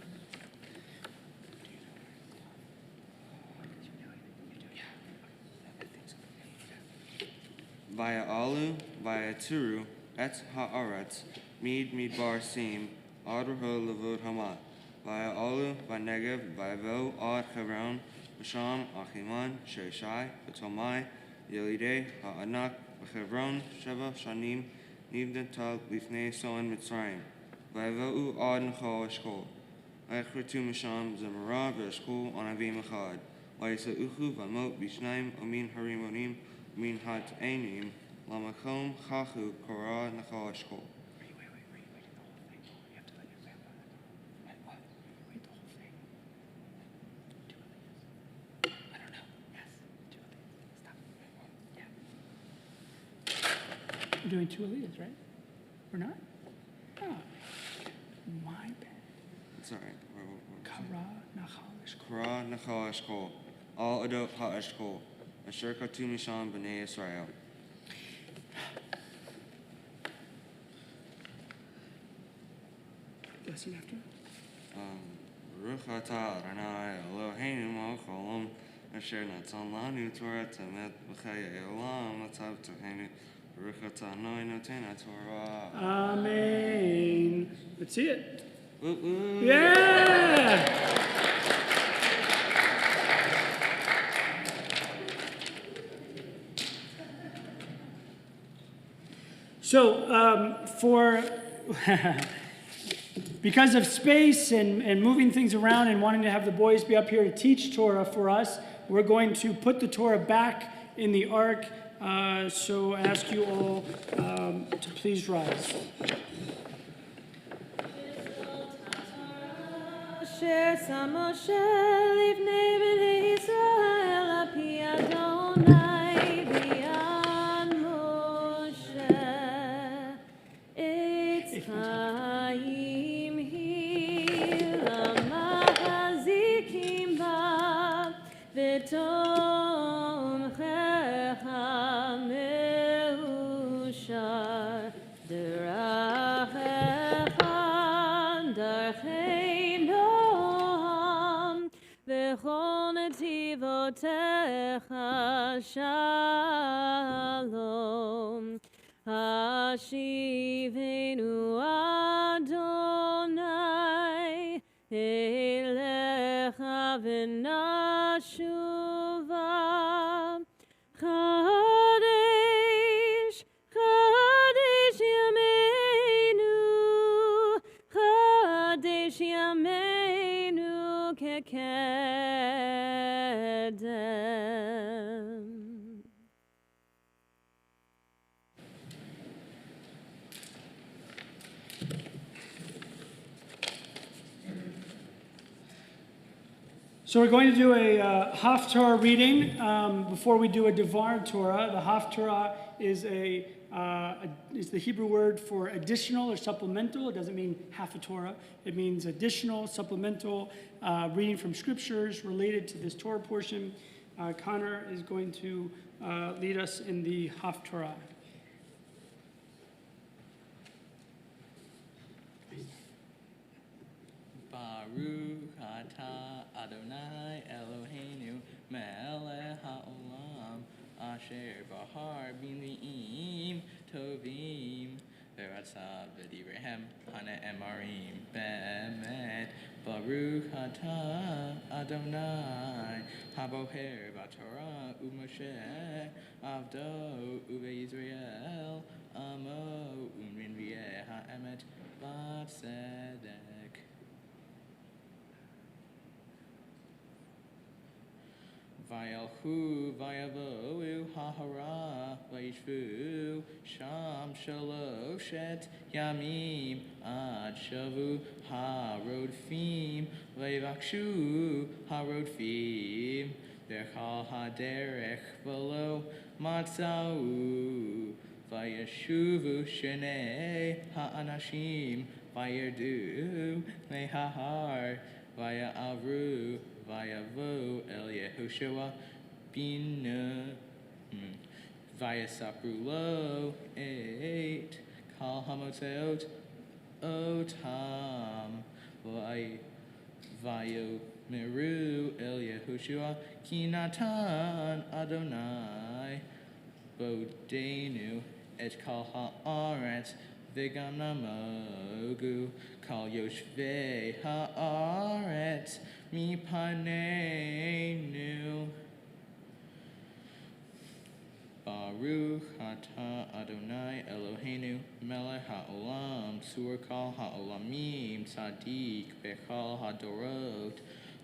Via Alu, via Turu, Et Haaretz, Midbar Sim, Ad Reho Levod Hamat. Via Alu, via Negev, via Vo, Ad Hebron, Basham, Achiman, Sheshai, Betomai, Yelideh, Ha'anak, Bechevron, Sheva, Shanim, Nivdatal, Lifnei Soan Mitzrayim. Via Vo Ad Nechal Eshkol. Via Chritu Masham, Zemara, Veshkol, Anavim Echad. Via Seuchu, Vamot, Bishnaim, Amin Harimonim, Min hat einim, lamakom chachu korah nachal eshkol. We're doing two aliyahs, right? We're not? Oh, my bad. It's all right. Kara nachal eshkol. Korah nachal eshkol. Al adot ha-eshkol. Asher katu misham b'nei Yisrael. Blessing after. Baruch atah Adonai Eloheinu melech haolam asher natan lanu Torah temet b'chayei olam atav tohenu. Baruch atah Adonai noten HaTorah. Amen. Let's see it. Woo woo. Yeah! So, because of space and moving things around and wanting to have the boys be up here to teach Torah for us, we're going to put the Torah back in the ark. So I ask you all to please rise. Asher sa Moshe livnei bnei Yisrael api Adonai b'yad Moshe. Etz chaim hi lamachazikim ba v'tomchecha meushar d'rachecha darchei noam v'chol netivotecha shalom. Hashivenu Adonai elecha v'nashuva. Chadesh, Chadesh Yameinu, Chadesh Yameinu kekedem. So we're going to do a Haftarah reading before we do a Devar Torah. The Haftarah is the Hebrew word for additional or supplemental. It doesn't mean half a Torah. It means additional, supplemental reading from scriptures related to this Torah portion. Connor is going to lead us in the Haftarah. Baruch atah Adonai Eloheinu melech haolam asher bahar b'ni'im tovim v'ratza v'direhem ha'ne'emarim be'emet. Baruch atah Adonai haboher b'Torah u'Moshe avdo u've'Yisrael amo u'minvieh ha'emet b'tzedek. Vayalchu, vayavohu, hahara, vayishvu, sham shaloshet yamim, ad shavu, harodfim, vayvakshu, harodfim, V'chal haderech v'lo matzau. Vayeshuvu shenei ha'anashim vayerdu mehahar vaya'avru vayavo el Yehoshua bin vayasapru lo et kal hamotzeot otam vayo meru el Yehoshua ki natan Adonai bodenu et kal haaretz v'gam namogu kal yoshvei haaretz mipaneinu. Baruch atah Adonai Eloheinu melech haolam sur kal haolamim tzadik bechal hadorot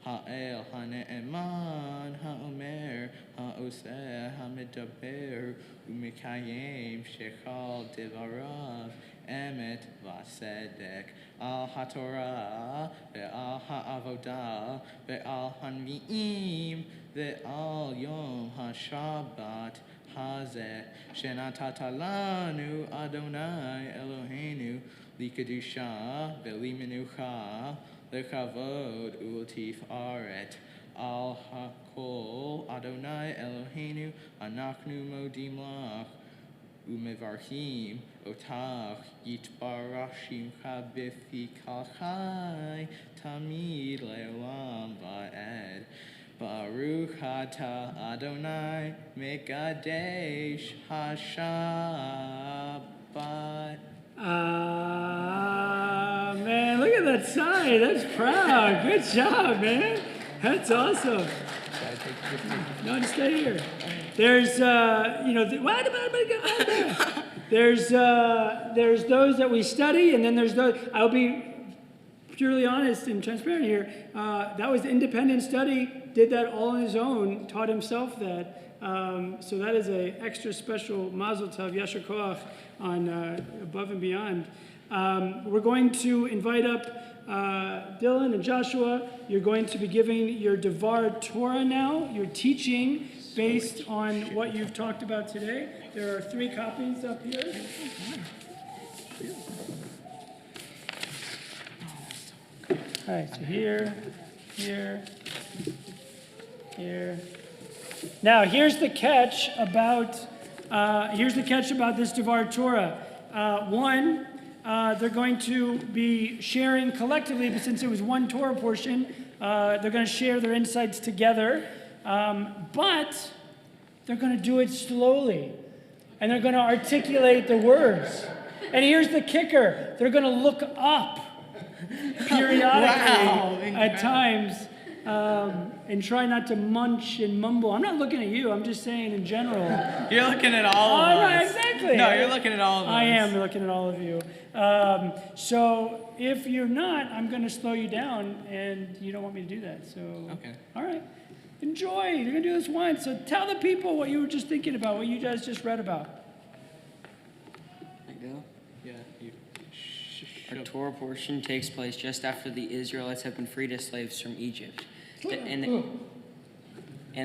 ha'el ha'ne'eman ha'omer ha'oseh ha'medaber u'mekayem shechal devarav emet v'asedek al haTorah ve'al ha'avodah ve'al hanvi'im ve'al yom ha'shabbat hazeh shenatata lanu Adonai Eloheinu likadusha ve'limenucha lekavod ultifaret al hakol Adonai Eloheinu anachnu modim lach umevarchim otach yitbarashim chabefikalchai tamid leolam va'ed. Baruch atah Adonai mekadesh hashabbat. Man, look at that sigh. That's proud. Good job, man. That's awesome. No, just stay here. There's, there's those that we study, and then there's those. I'll be purely honest and transparent here. That was independent study. Did that all on his own. Taught himself that. So that is a extra special mazel tov, yasher koach on above and beyond. We're going to invite up Dylan and Joshua. You're going to be giving your Devar Torah now, your teaching based on what you've talked about today. There are 3 copies up here. All right, so here. Now, here's the catch about this Devar Torah. One, they're going to be sharing collectively, but since it was one Torah portion, they're going to share their insights together. But they're going to do it slowly, and they're going to articulate the words. And here's the kicker: they're going to look up periodically at times. And try not to munch and mumble. I'm not looking at you. I'm just saying in general. You're looking at all of us. Right, exactly. No, you're looking at all of us. I am looking at all of you. So if you're not, I'm going to slow you down, and you don't want me to do that. So Okay. All right. Enjoy. You're going to do this once. So tell the people what you were just thinking about, what you guys just read about. There you go. Yeah. Our Torah portion takes place just after the Israelites have been freed as slaves from Egypt. And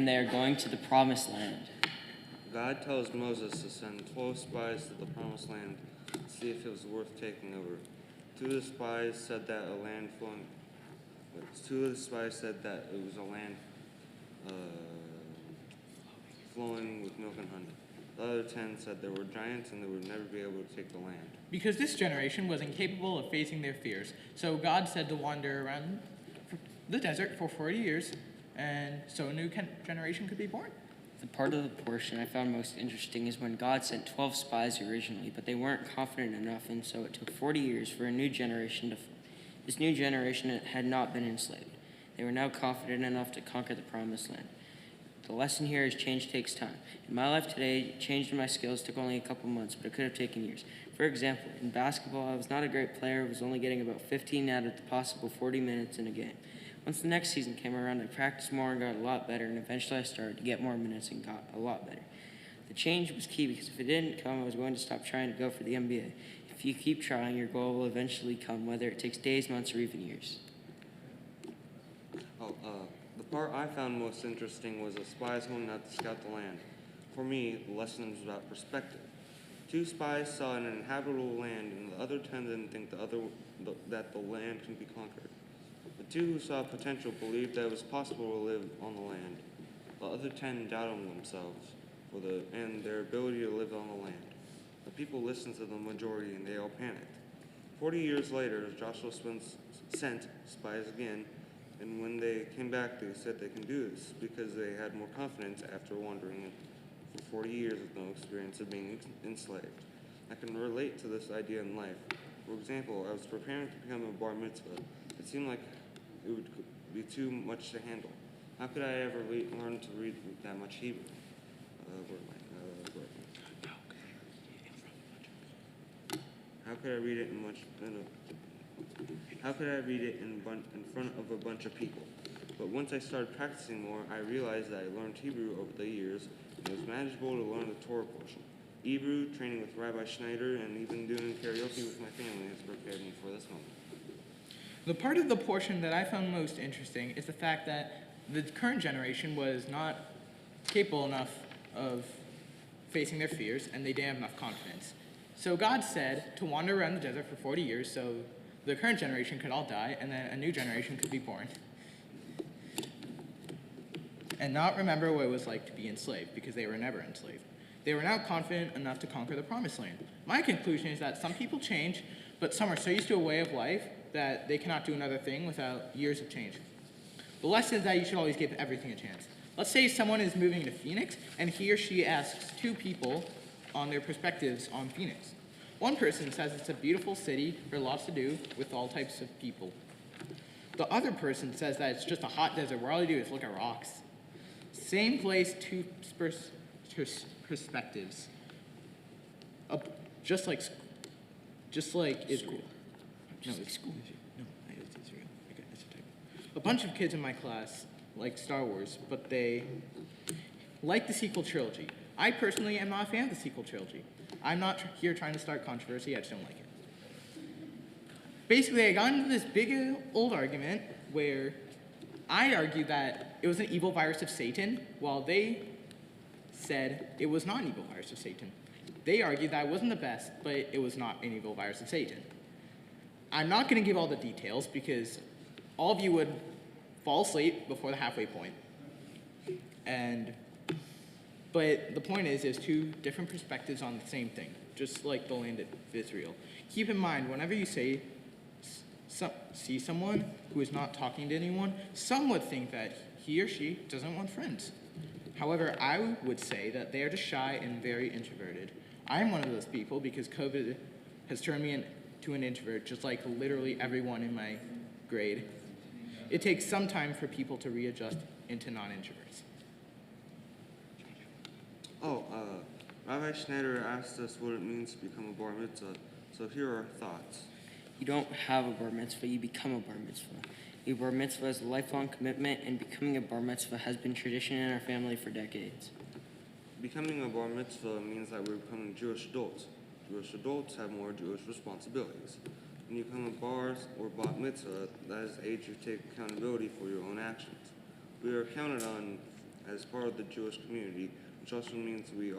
they are going to the promised land. God tells Moses to send 12 spies to the promised land to see if it was worth taking over. 2 of the spies said that it was a land flowing with milk and honey. The other 10 said there were giants and they would never be able to take the land. Because this generation was incapable of facing their fears. So God said to wander around the desert for 40 years, and so a new generation could be born. The part of the portion I found most interesting is when God sent 12 spies originally, but they weren't confident enough, and so it took 40 years for a new generation to. This new generation had not been enslaved. They were now confident enough to conquer the promised land. The lesson here is change takes time. In my life today, change in my skills took only a couple months, but it could have taken years. For example, in basketball, I was not a great player. I was only getting about 15 out of the possible 40 minutes in a game. Once the next season came around, I practiced more and got a lot better, and eventually I started to get more minutes and got a lot better. The change was key because if it didn't come, I was going to stop trying to go for the NBA. If you keep trying, your goal will eventually come, whether it takes days, months, or even years. The part I found most interesting was the spies going out to scout the land. For me, the lesson was about perspective. 2 spies saw an inhabitable land, and the other 10 didn't think that the land can be conquered. The 2 who saw potential believed that it was possible to live on the land. The other 10 doubted themselves and their ability to live on the land. The people listened to the majority, and they all panicked. 40 years later, Joshua sent spies again, and when they came back, they said they can do this because they had more confidence after wandering for 40 years with no experience of being enslaved. I can relate to this idea in life. For example, I was preparing to become a bar mitzvah. It seemed like it would be too much to handle. How could I ever learn to read that much Hebrew? How could I read it in front of a bunch of people? But once I started practicing more, I realized that I learned Hebrew over the years, and it was manageable to learn the Torah portion. Hebrew, training with Rabbi Schneider, and even doing karaoke with my family has prepared me for this moment. The part of the portion that I found most interesting is the fact that the current generation was not capable enough of facing their fears, and they didn't have enough confidence. So God said to wander around the desert for 40 years so the current generation could all die, and then a new generation could be born. And not remember what it was like to be enslaved, because they were never enslaved. They were now confident enough to conquer the promised land. My conclusion is that some people change, but some are so used to a way of life that they cannot do another thing without years of change. The lesson is that you should always give everything a chance. Let's say someone is moving to Phoenix, and he or she asks 2 people on their perspectives on Phoenix. One person says it's a beautiful city for lots to do with all types of people. The other person says that it's just a hot desert where all you do is look at rocks. Same place, 2 perspectives. Just like Israel. No, it's school. No, it's Israel. Okay, it's a type. A bunch of kids in my class like Star Wars, but they like the sequel trilogy. I personally am not a fan of the sequel trilogy. I'm not here trying to start controversy, I just don't like it. Basically, I got into this big old argument where I argued that it was an evil virus of Satan, while they said it was not an evil virus of Satan. They argued that it wasn't the best, but it was not an evil virus of Satan. I'm not going to give all the details because all of you would fall asleep before the halfway point. But the point is, there's 2 different perspectives on the same thing, just like the land of Israel. Keep in mind, whenever you see someone who is not talking to anyone, some would think that he or she doesn't want friends. However, I would say that they are just shy and very introverted. I'm one of those people because COVID has turned me into an introvert, just like literally everyone in my grade. It takes some time for people to readjust into non-introverts. Rabbi Schneider asked us what it means to become a bar mitzvah, so here are our thoughts. You don't have a bar mitzvah, you become a bar mitzvah. A bar mitzvah is a lifelong commitment, and becoming a bar mitzvah has been tradition in our family for decades. Becoming a bar mitzvah means that we're becoming Jewish adults. Jewish adults have more Jewish responsibilities. When you become a bar or bat mitzvah, that is the age you take accountability for your own actions. We are counted on as part of the Jewish community, which also means we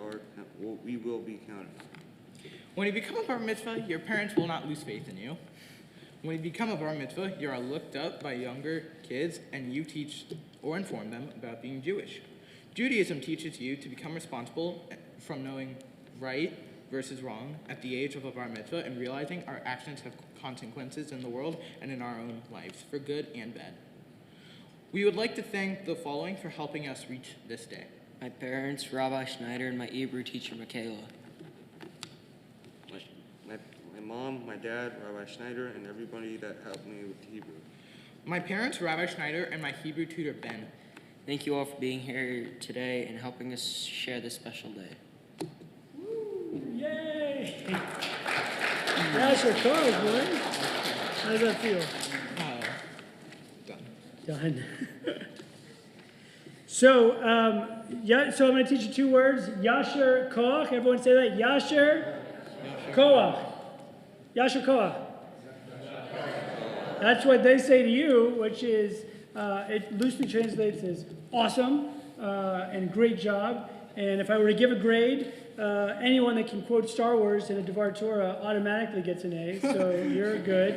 will be counted. When you become a bar mitzvah, your parents will not lose faith in you. When you become a bar mitzvah, you are looked up by younger kids, and you teach or inform them about being Jewish. Judaism teaches you to become responsible from knowing right versus wrong at the age of a bar mitzvah and realizing our actions have consequences in the world and in our own lives, for good and bad. We would like to thank the following for helping us reach this day. My parents, Rabbi Schneider, and my Hebrew teacher, Michaela. My mom, my dad, Rabbi Schneider, and everybody that helped me with Hebrew. My parents, Rabbi Schneider, and my Hebrew tutor, Ben. Thank you all for being here today and helping us share this special day. Woo, yay! That's your cause, boy. How does that feel? Done. So I'm going to teach you 2 words. Yasher koach. Everyone say that. Yasher koach. Yasher koach. That's what they say to you, which is it loosely translates as awesome and great job. And if I were to give a grade, anyone that can quote Star Wars in a Devar Torah automatically gets an A, so you're good.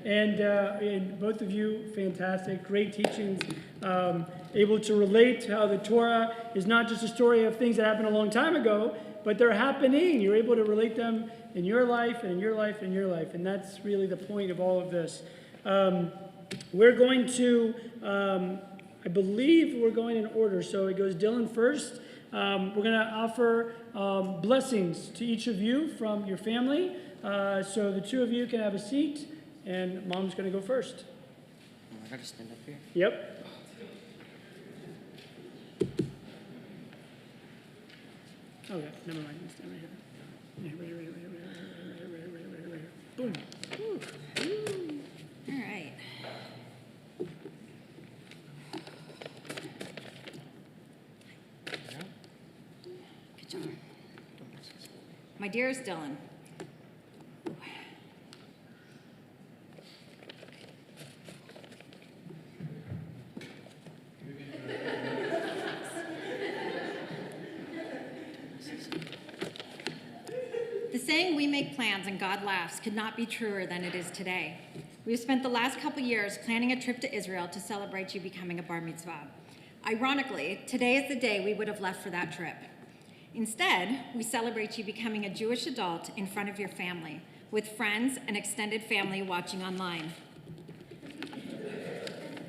And both of you, fantastic, great teachings, able to relate to how the Torah is not just a story of things that happened a long time ago, but they're happening. You're able to relate them in your life, and in your life, and in your life, and that's really the point of all of this. We're going to, I believe we're going in order, so it goes Dylan first. We're going to offer blessings to each of you from your family. So the two of you can have a seat, and Mom's going to go first. I gotta stand up here. Yep. Okay, never mind. Stand right here. Yeah, right here. Boom. All right. Good job. My dearest Dylan, the saying "we make plans and God laughs" could not be truer than it is today. We've spent the last couple years planning a trip to Israel to celebrate you becoming a bar mitzvah. Ironically, today is the day we would have left for that trip. Instead, we celebrate you becoming a Jewish adult in front of your family, with friends and extended family watching online.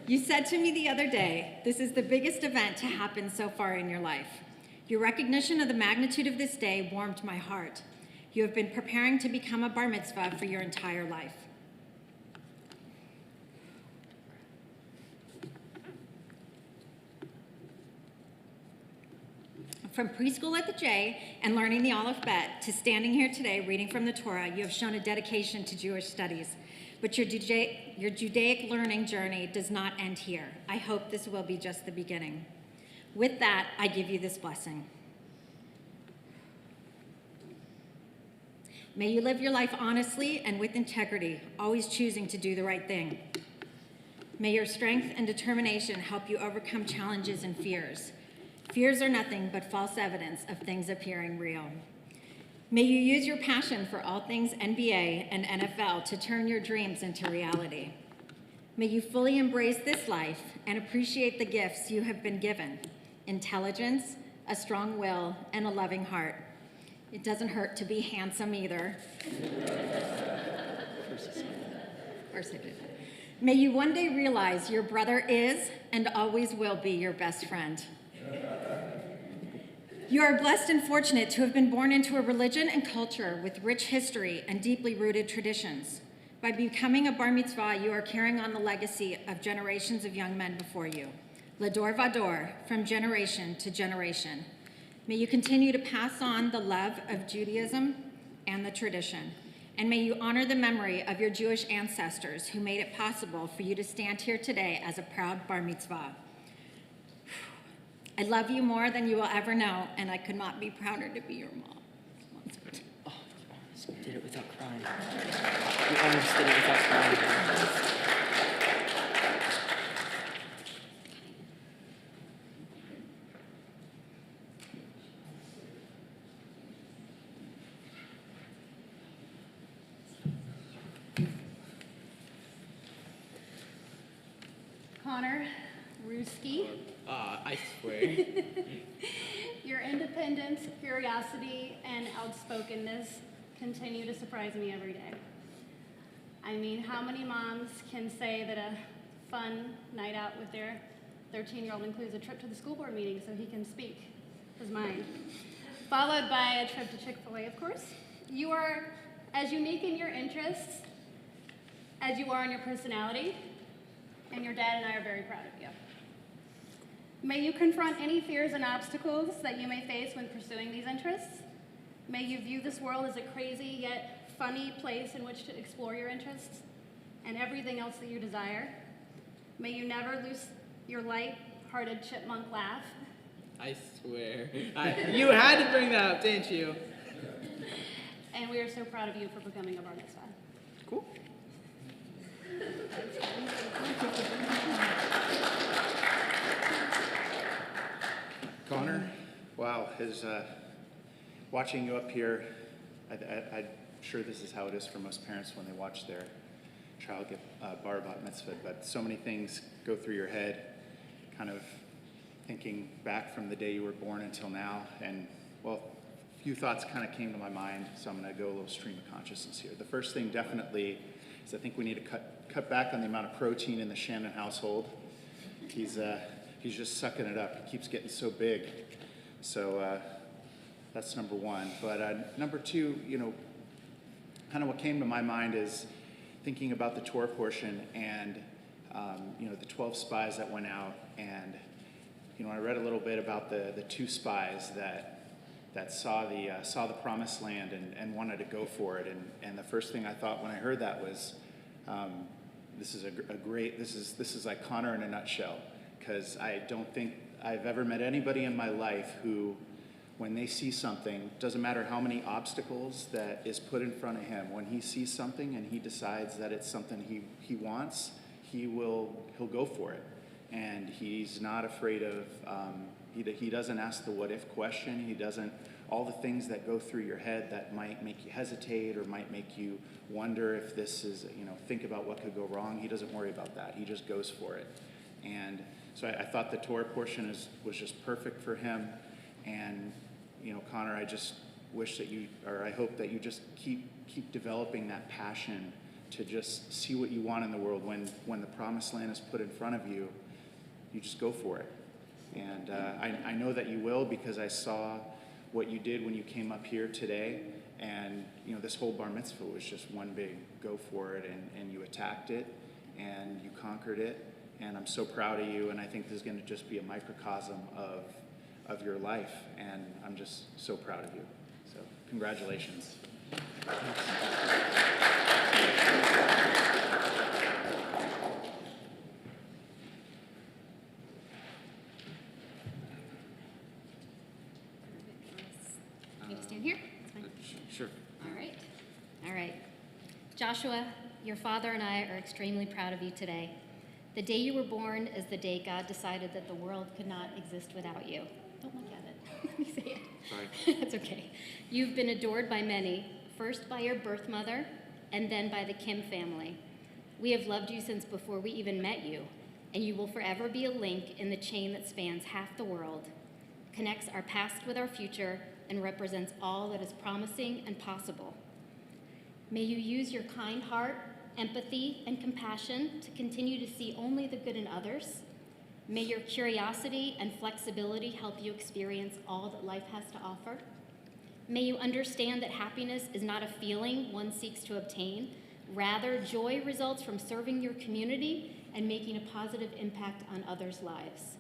You said to me the other day, this is the biggest event to happen so far in your life. Your recognition of the magnitude of this day warmed my heart. You have been preparing to become a bar mitzvah for your entire life. From preschool at the J and learning the Aleph Bet to standing here today reading from the Torah, you have shown a dedication to Jewish studies. But your Judaic learning journey does not end here. I hope this will be just the beginning. With that, I give you this blessing. May you live your life honestly and with integrity, always choosing to do the right thing. May your strength and determination help you overcome challenges and fears. Fears are nothing but false evidence of things appearing real. May you use your passion for all things NBA and NFL to turn your dreams into reality. May you fully embrace this life and appreciate the gifts you have been given: intelligence, a strong will, and a loving heart. It doesn't hurt to be handsome either. Of course I did. May you one day realize your brother is and always will be your best friend. You are blessed and fortunate to have been born into a religion and culture with rich history and deeply rooted traditions. By becoming a bar mitzvah, you are carrying on the legacy of generations of young men before you. Lador vador, from generation to generation. May you continue to pass on the love of Judaism and the tradition. And may you honor the memory of your Jewish ancestors who made it possible for you to stand here today as a proud bar mitzvah. I love you more than you will ever know, and I could not be prouder to be your mom. Oh, you almost did it without crying. You almost did it without crying. Connor Ruski. I swear. Your independence, curiosity, and outspokenness continue to surprise me every day. I mean, how many moms can say that a fun night out with their 13-year-old includes a trip to the school board meeting so he can speak his mind, followed by a trip to Chick-fil-A, of course. You are as unique in your interests as you are in your personality, and your dad and I are very proud of you. May you confront any fears and obstacles that you may face when pursuing these interests. May you view this world as a crazy yet funny place in which to explore your interests and everything else that you desire. May you never lose your light-hearted chipmunk laugh. I swear. You had to bring that up, didn't you? And we are so proud of you for becoming a bar mitzvah. Cool. as watching you up here, I'm sure this is how it is for most parents when they watch their child get bar bat mitzvah, but so many things go through your head, kind of thinking back from the day you were born until now, and well, a few thoughts kind of came to my mind, so I'm going to go a little stream of consciousness here. The first thing definitely is I think we need to cut back on the amount of protein in the Shannon household. He's just sucking it up. He keeps getting so big. So that's number one. But number two, kind of what came to my mind is thinking about the Torah portion and, the 12 spies that went out. And, I read a little bit about the 2 spies that saw the promised land and wanted to go for it. And the first thing I thought when I heard that was, this is like Connor in a nutshell, because I don't think I've ever met anybody in my life who, when they see something, doesn't matter how many obstacles that is put in front of him, when he sees something and he decides that it's something he wants, he'll go for it. And he's not afraid of, he doesn't ask the what if question. He doesn't, all the things that go through your head that might make you hesitate or might make you wonder if this is, think about what could go wrong. He doesn't worry about that. He just goes for it. And so I thought the Torah portion was just perfect for him. And, Connor, I just wish that I hope that you just keep developing that passion to just see what you want in the world. When the promised land is put in front of you, you just go for it. And I know that you will, because I saw what you did when you came up here today. And, this whole bar mitzvah was just one big go for it, and you attacked it, and you conquered it. And I'm so proud of you, and I think this is going to just be a microcosm of your life, and I'm just so proud of you. So, congratulations. You can stand here. That's fine. Sure. All right. Joshua, your father and I are extremely proud of you today. The day you were born is the day God decided that the world could not exist without you. Don't look at it. Let me say it. Sorry. That's okay. You've been adored by many, first by your birth mother, and then by the Kim family. We have loved you since before we even met you, and you will forever be a link in the chain that spans half the world, connects our past with our future, and represents all that is promising and possible. May you use your kind heart, empathy, and compassion to continue to see only the good in others. May your curiosity and flexibility help you experience all that life has to offer. May you understand that happiness is not a feeling one seeks to obtain. Rather, joy results from serving your community and making a positive impact on others' lives.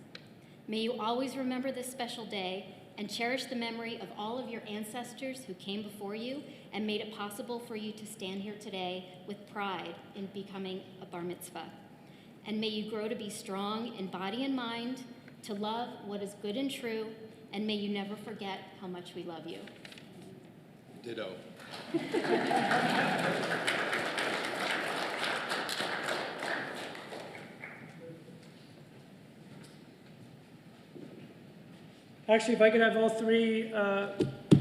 May you always remember this special day and cherish the memory of all of your ancestors who came before you and made it possible for you to stand here today with pride in becoming a bar mitzvah. And may you grow to be strong in body and mind, to love what is good and true, and may you never forget how much we love you. Ditto. Actually, if I could have all 3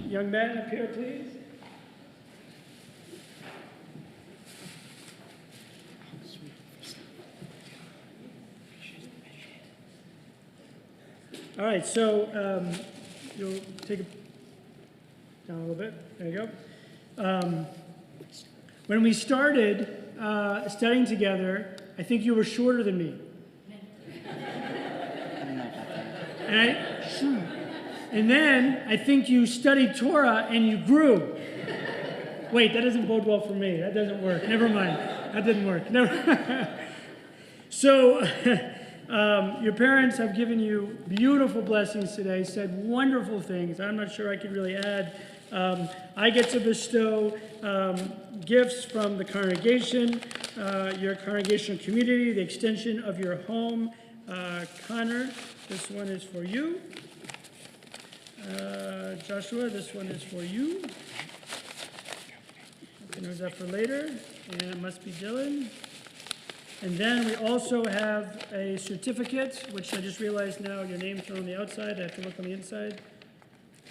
young men up here, please. All right, so you'll take it down a little bit. There you go. When we started studying together, I think you were shorter than me. And then I think you studied Torah and you grew. Wait, that doesn't bode well for me. That doesn't work. Never mind. That didn't work. Never. So your parents have given you beautiful blessings today, said wonderful things. I'm not sure I could really add. I get to bestow gifts from the congregation, your congregational community, the extension of your home. Connor, this one is for you. Joshua, this one is for you. Okay, knows that for later. And it must be Dylan. And then we also have a certificate, which I just realized now your name's on the outside. I have to look on the inside.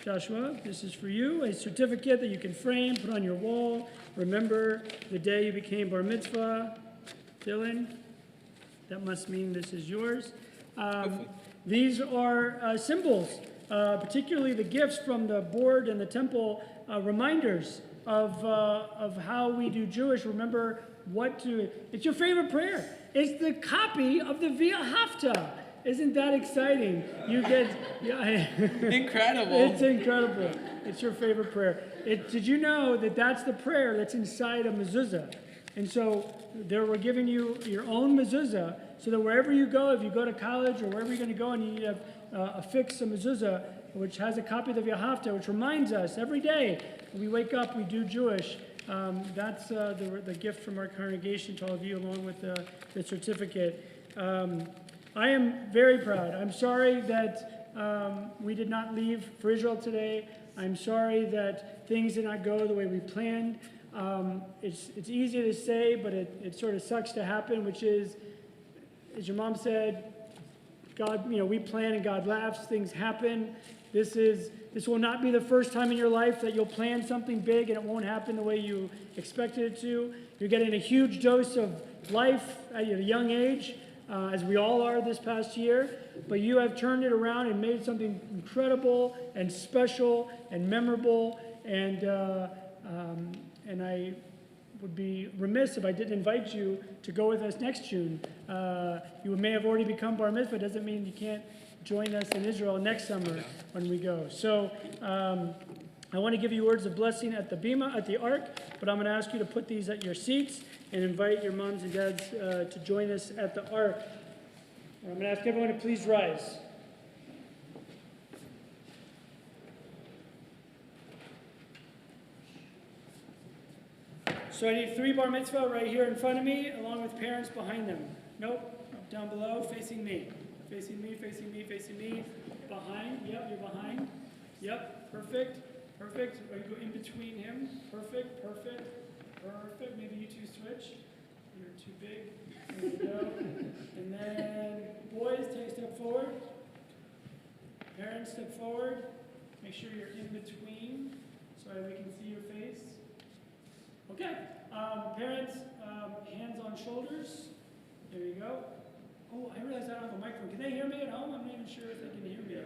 Joshua, this is for you, a certificate that you can frame, put on your wall. Remember the day you became bar mitzvah. Dylan, that must mean this is yours. These are symbols, particularly the gifts from the board and the temple, reminders of how we do Jewish. Remember what to, it's your favorite prayer. It's the copy of the Via Hafta. Isn't that exciting? You get, Incredible. It's incredible. It's your favorite prayer. Did you know that that's the prayer that's inside a mezuzah? And so we're giving you your own mezuzah, so that wherever you go, if you go to college or wherever you're going to go and you need a fix, a mezuzah, which has a copy of the Via Hafta, which reminds us every day when we wake up, we do Jewish. That's the gift from our congregation to all of you, along with the certificate. I am very proud. I'm sorry that we did not leave for Israel today. I'm sorry that things did not go the way we planned. It's easy to say, but it sort of sucks to happen, which is, as your mom said, God, we plan and God laughs, things happen. This will not be the first time in your life that you'll plan something big and it won't happen the way you expected it to. You're getting a huge dose of life at a young age, as we all are this past year, but you have turned it around and made something incredible and special and memorable, and I would be remiss if I didn't invite you to go with us next June. You may have already become bar mitzvah, doesn't mean you can't join us in Israel next summer when we go. So I want to give you words of blessing at the bima, at the ark, but I'm going to ask you to put these at your seats and invite your moms and dads to join us at the ark. I'm going to ask everyone to please rise. So I need 3 bar mitzvah right here in front of me, along with parents behind them. Nope, down below, facing me. Facing me, facing me, facing me. Behind, yep, you're behind. Yep, perfect, perfect. You go in between him. Perfect, perfect, perfect. Maybe you two switch. You're too big. There you go. And then, boys, take a step forward. Parents, step forward. Make sure you're in between so we can see your face. Okay, parents, hands on shoulders. There you go. Oh, I realized I don't have a microphone. Can they hear me at home? I'm not even sure if they can hear me.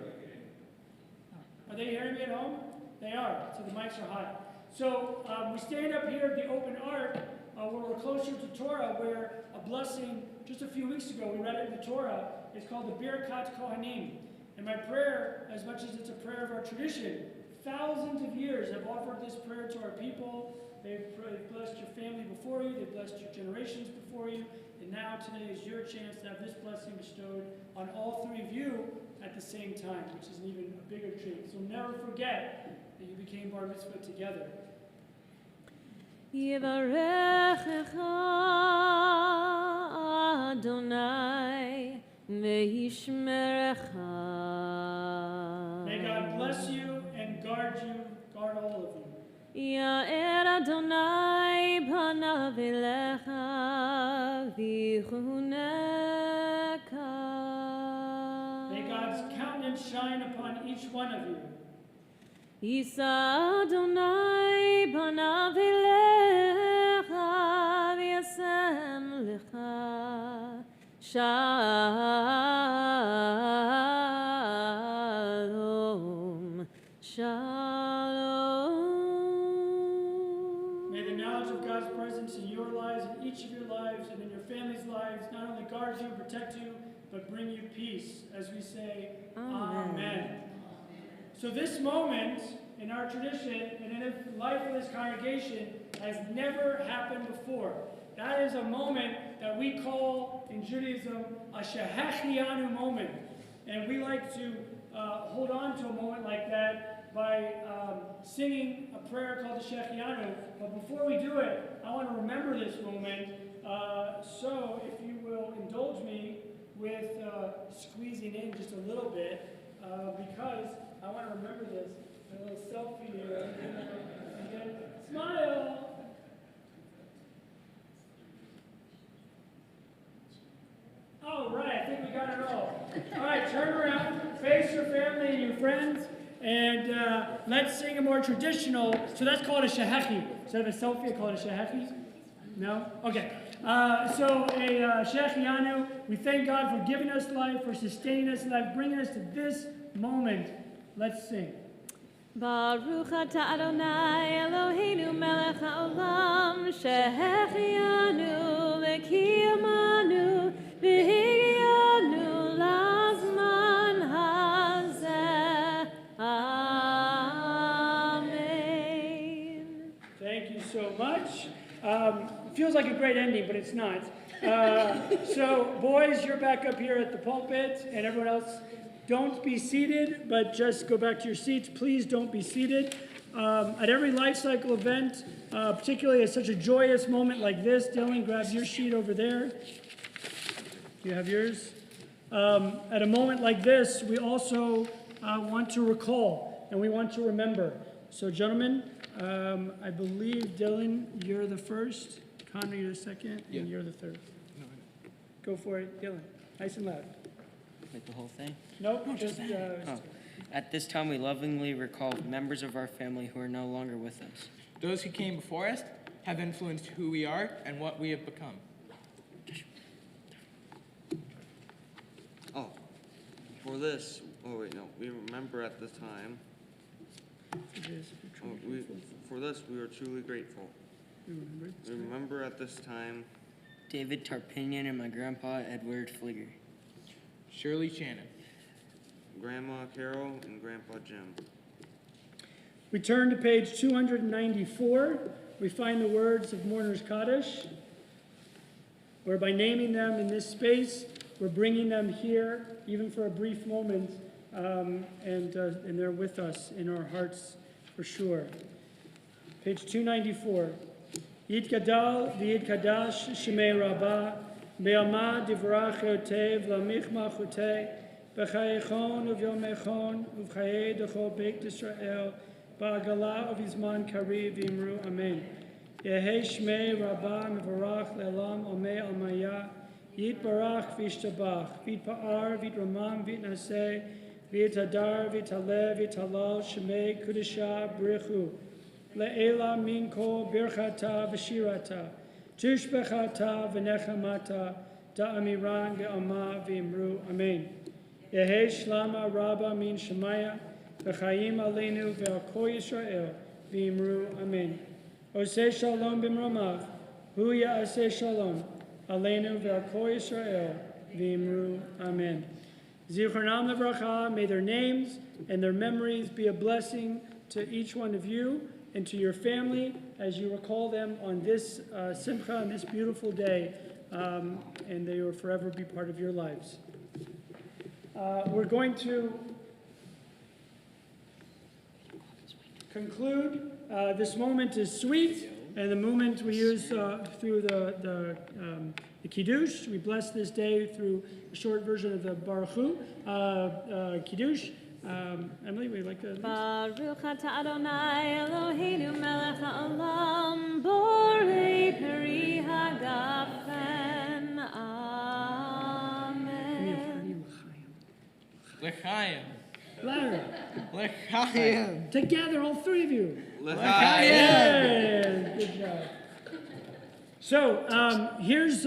Are they hearing me at home? They are, so the mics are hot. So we stand up here at the open ark where we're closer to Torah, where a blessing, just a few weeks ago, we read it in the Torah. It's called the Birkat Kohanim. And my prayer, as much as it's a prayer of our tradition, thousands of years have offered this prayer to our people. They've blessed your family before you. They've blessed your generations before you. And now today is your chance to have this blessing bestowed on all 3 of you at the same time, which is an even bigger treat. So never forget that you became bar mitzvah together. Yivarechecha Adonai ve'yishmerecha. May God bless you and guard all of you. Ya'er Adonai panav elecha v'chuneka. May God's countenance shine upon each one of you. Yisa Adonai panav elecha v'yasem lecha shalom, shalom. May the knowledge of God's presence in your lives, in each of your lives, and in your family's lives not only guard you, protect you, but bring you peace, as we say, Amen. So this moment in our tradition and in the life of this congregation has never happened before. That is a moment that we call in Judaism a shehechianu moment. And we like to hold on to a moment like that by singing a prayer called the shehechianu. But before we do it, I want to remember this moment. So if you will indulge me with squeezing in just a little bit, because I want to remember this. A little selfie here. And then smile. All right, I think we got it all. All right, turn around, face your family and your friends, And let's sing a more traditional, so that's called a shehechi. Instead of a selfie, I call it a shehechi. No? Okay. So a shehechianu, we thank God for giving us life, for sustaining us in life, bringing us to this moment. Let's sing. Baruch atah Adonai Eloheinu melech haolam shehechianu lekiyamanu v'higianu lazman hazeh. Amen. Thank you so much. Feels like a great ending, but it's not. So boys, you're back up here at the pulpit, and everyone else, don't be seated, but just go back to your seats. Please don't be seated. At every life cycle event, particularly at such a joyous moment like this, Dylan, grab your sheet over there. You have yours? At a moment like this, we also want to recall and we want to remember. So gentlemen, I believe, Dylan, you're the first, Connor, you're the second, and you're the third. Go for it, Dylan. Nice and loud. Like the whole thing? Nope, just... At this time, we lovingly recall members of our family who are no longer with us. Those who came before us have influenced who we are and what we have become. Oh, for this, we remember at this time. For this, we are truly grateful. We remember at this time. David Tarpinian and my grandpa, Edward Flygare. Shirley Shannon. Grandma Carol and Grandpa Jim. We turn to page 294. We find the words of Mourner's Kaddish, where by naming them in this space, we're bringing them here, even for a brief moment, and they're with us in our hearts for sure. Page 294. Yid Gadal v'Yid Kadash Shemei Rabbah Be'amad Divrach Yotev Lamichma Chutei B'chayechon Uv'yomechon Uv'chayei D'chol Beit Yisrael Ba'agala Uv'izman Kari V'imru Amen. Yehei Shmei Rabbah Mevarach Le'elam Omei Almaya Yid Barach V'ishtabach V'Yid Pa'ar V'Yid Ramam V'Yid Naseh V'Yid Hadar V'Yid Halev V'Yid Halal Shemei Kudesha Brichu Le'ela min kol birchata v'shirata, tushbechata v'nechamata, da'amiran ge'ama v'imru, amen. Yehei shlama rabba min shemaya, v'chayim aleinu ve'al kol Yisrael, v'imru, amen. Oseh shalom b'mramach, hu ya'aseh shalom, aleinu ve'al kol Yisrael, v'imru, amen. Zichronam levracha, may their names and their memories be a blessing to each one of you, and to your family as you recall them on this simcha, on this beautiful day, and they will forever be part of your lives. We're going to conclude. This moment is sweet, and the moment we use through the Kiddush. We bless this day through a short version of the Baruch Hu Kiddush. Emily, would you like to? Baruch atah Adonai Eloheinu melech haolam borei peri hagafen. Amen. L'chaim. Louder. L'chaim. Together, all three of you. L'chaim. Yeah, good job. So here's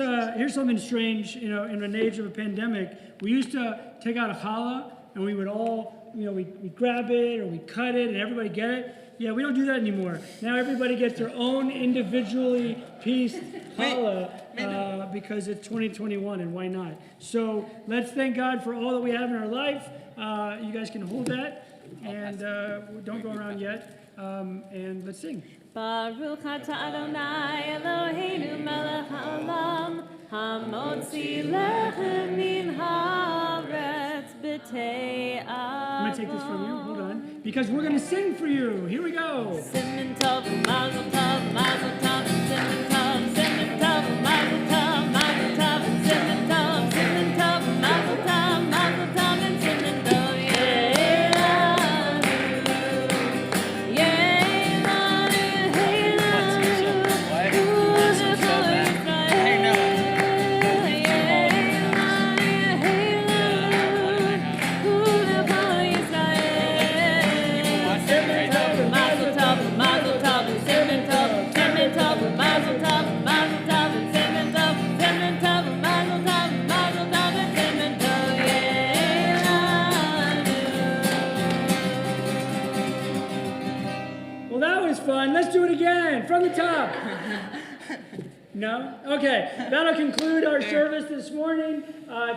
something strange. You know, in an age of a pandemic, we used to take out a challah and we would all. We'd grab it or we'd cut it and everybody get it. Yeah, we don't do that anymore. Now everybody gets their own individually pieced challah because it's 2021 and why not? So let's thank God for all that we have in our life. You guys can hold that and don't go around yet. And let's sing. Baruch atah Adonai Eloheinu melech haolam hamotzi lechem min haaretz b'tei avot. I'm going to take this from you. Hold on. Because we're going to sing for you. Here we go. Simen tov, mazel tov, mazel tov, simen tov, simen tov, mazel tov, mazel tov, simen tov, simen tov, mazel tov, mazel tov, and simen tov. fun. Let's do it again from the top. No? Okay. That'll conclude our service this morning.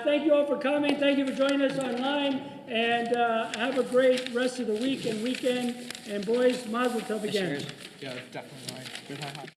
Thank you all for coming. Thank you for joining us online. And have a great rest of the week and weekend. And boys, mazel tov again. Yeah, definitely.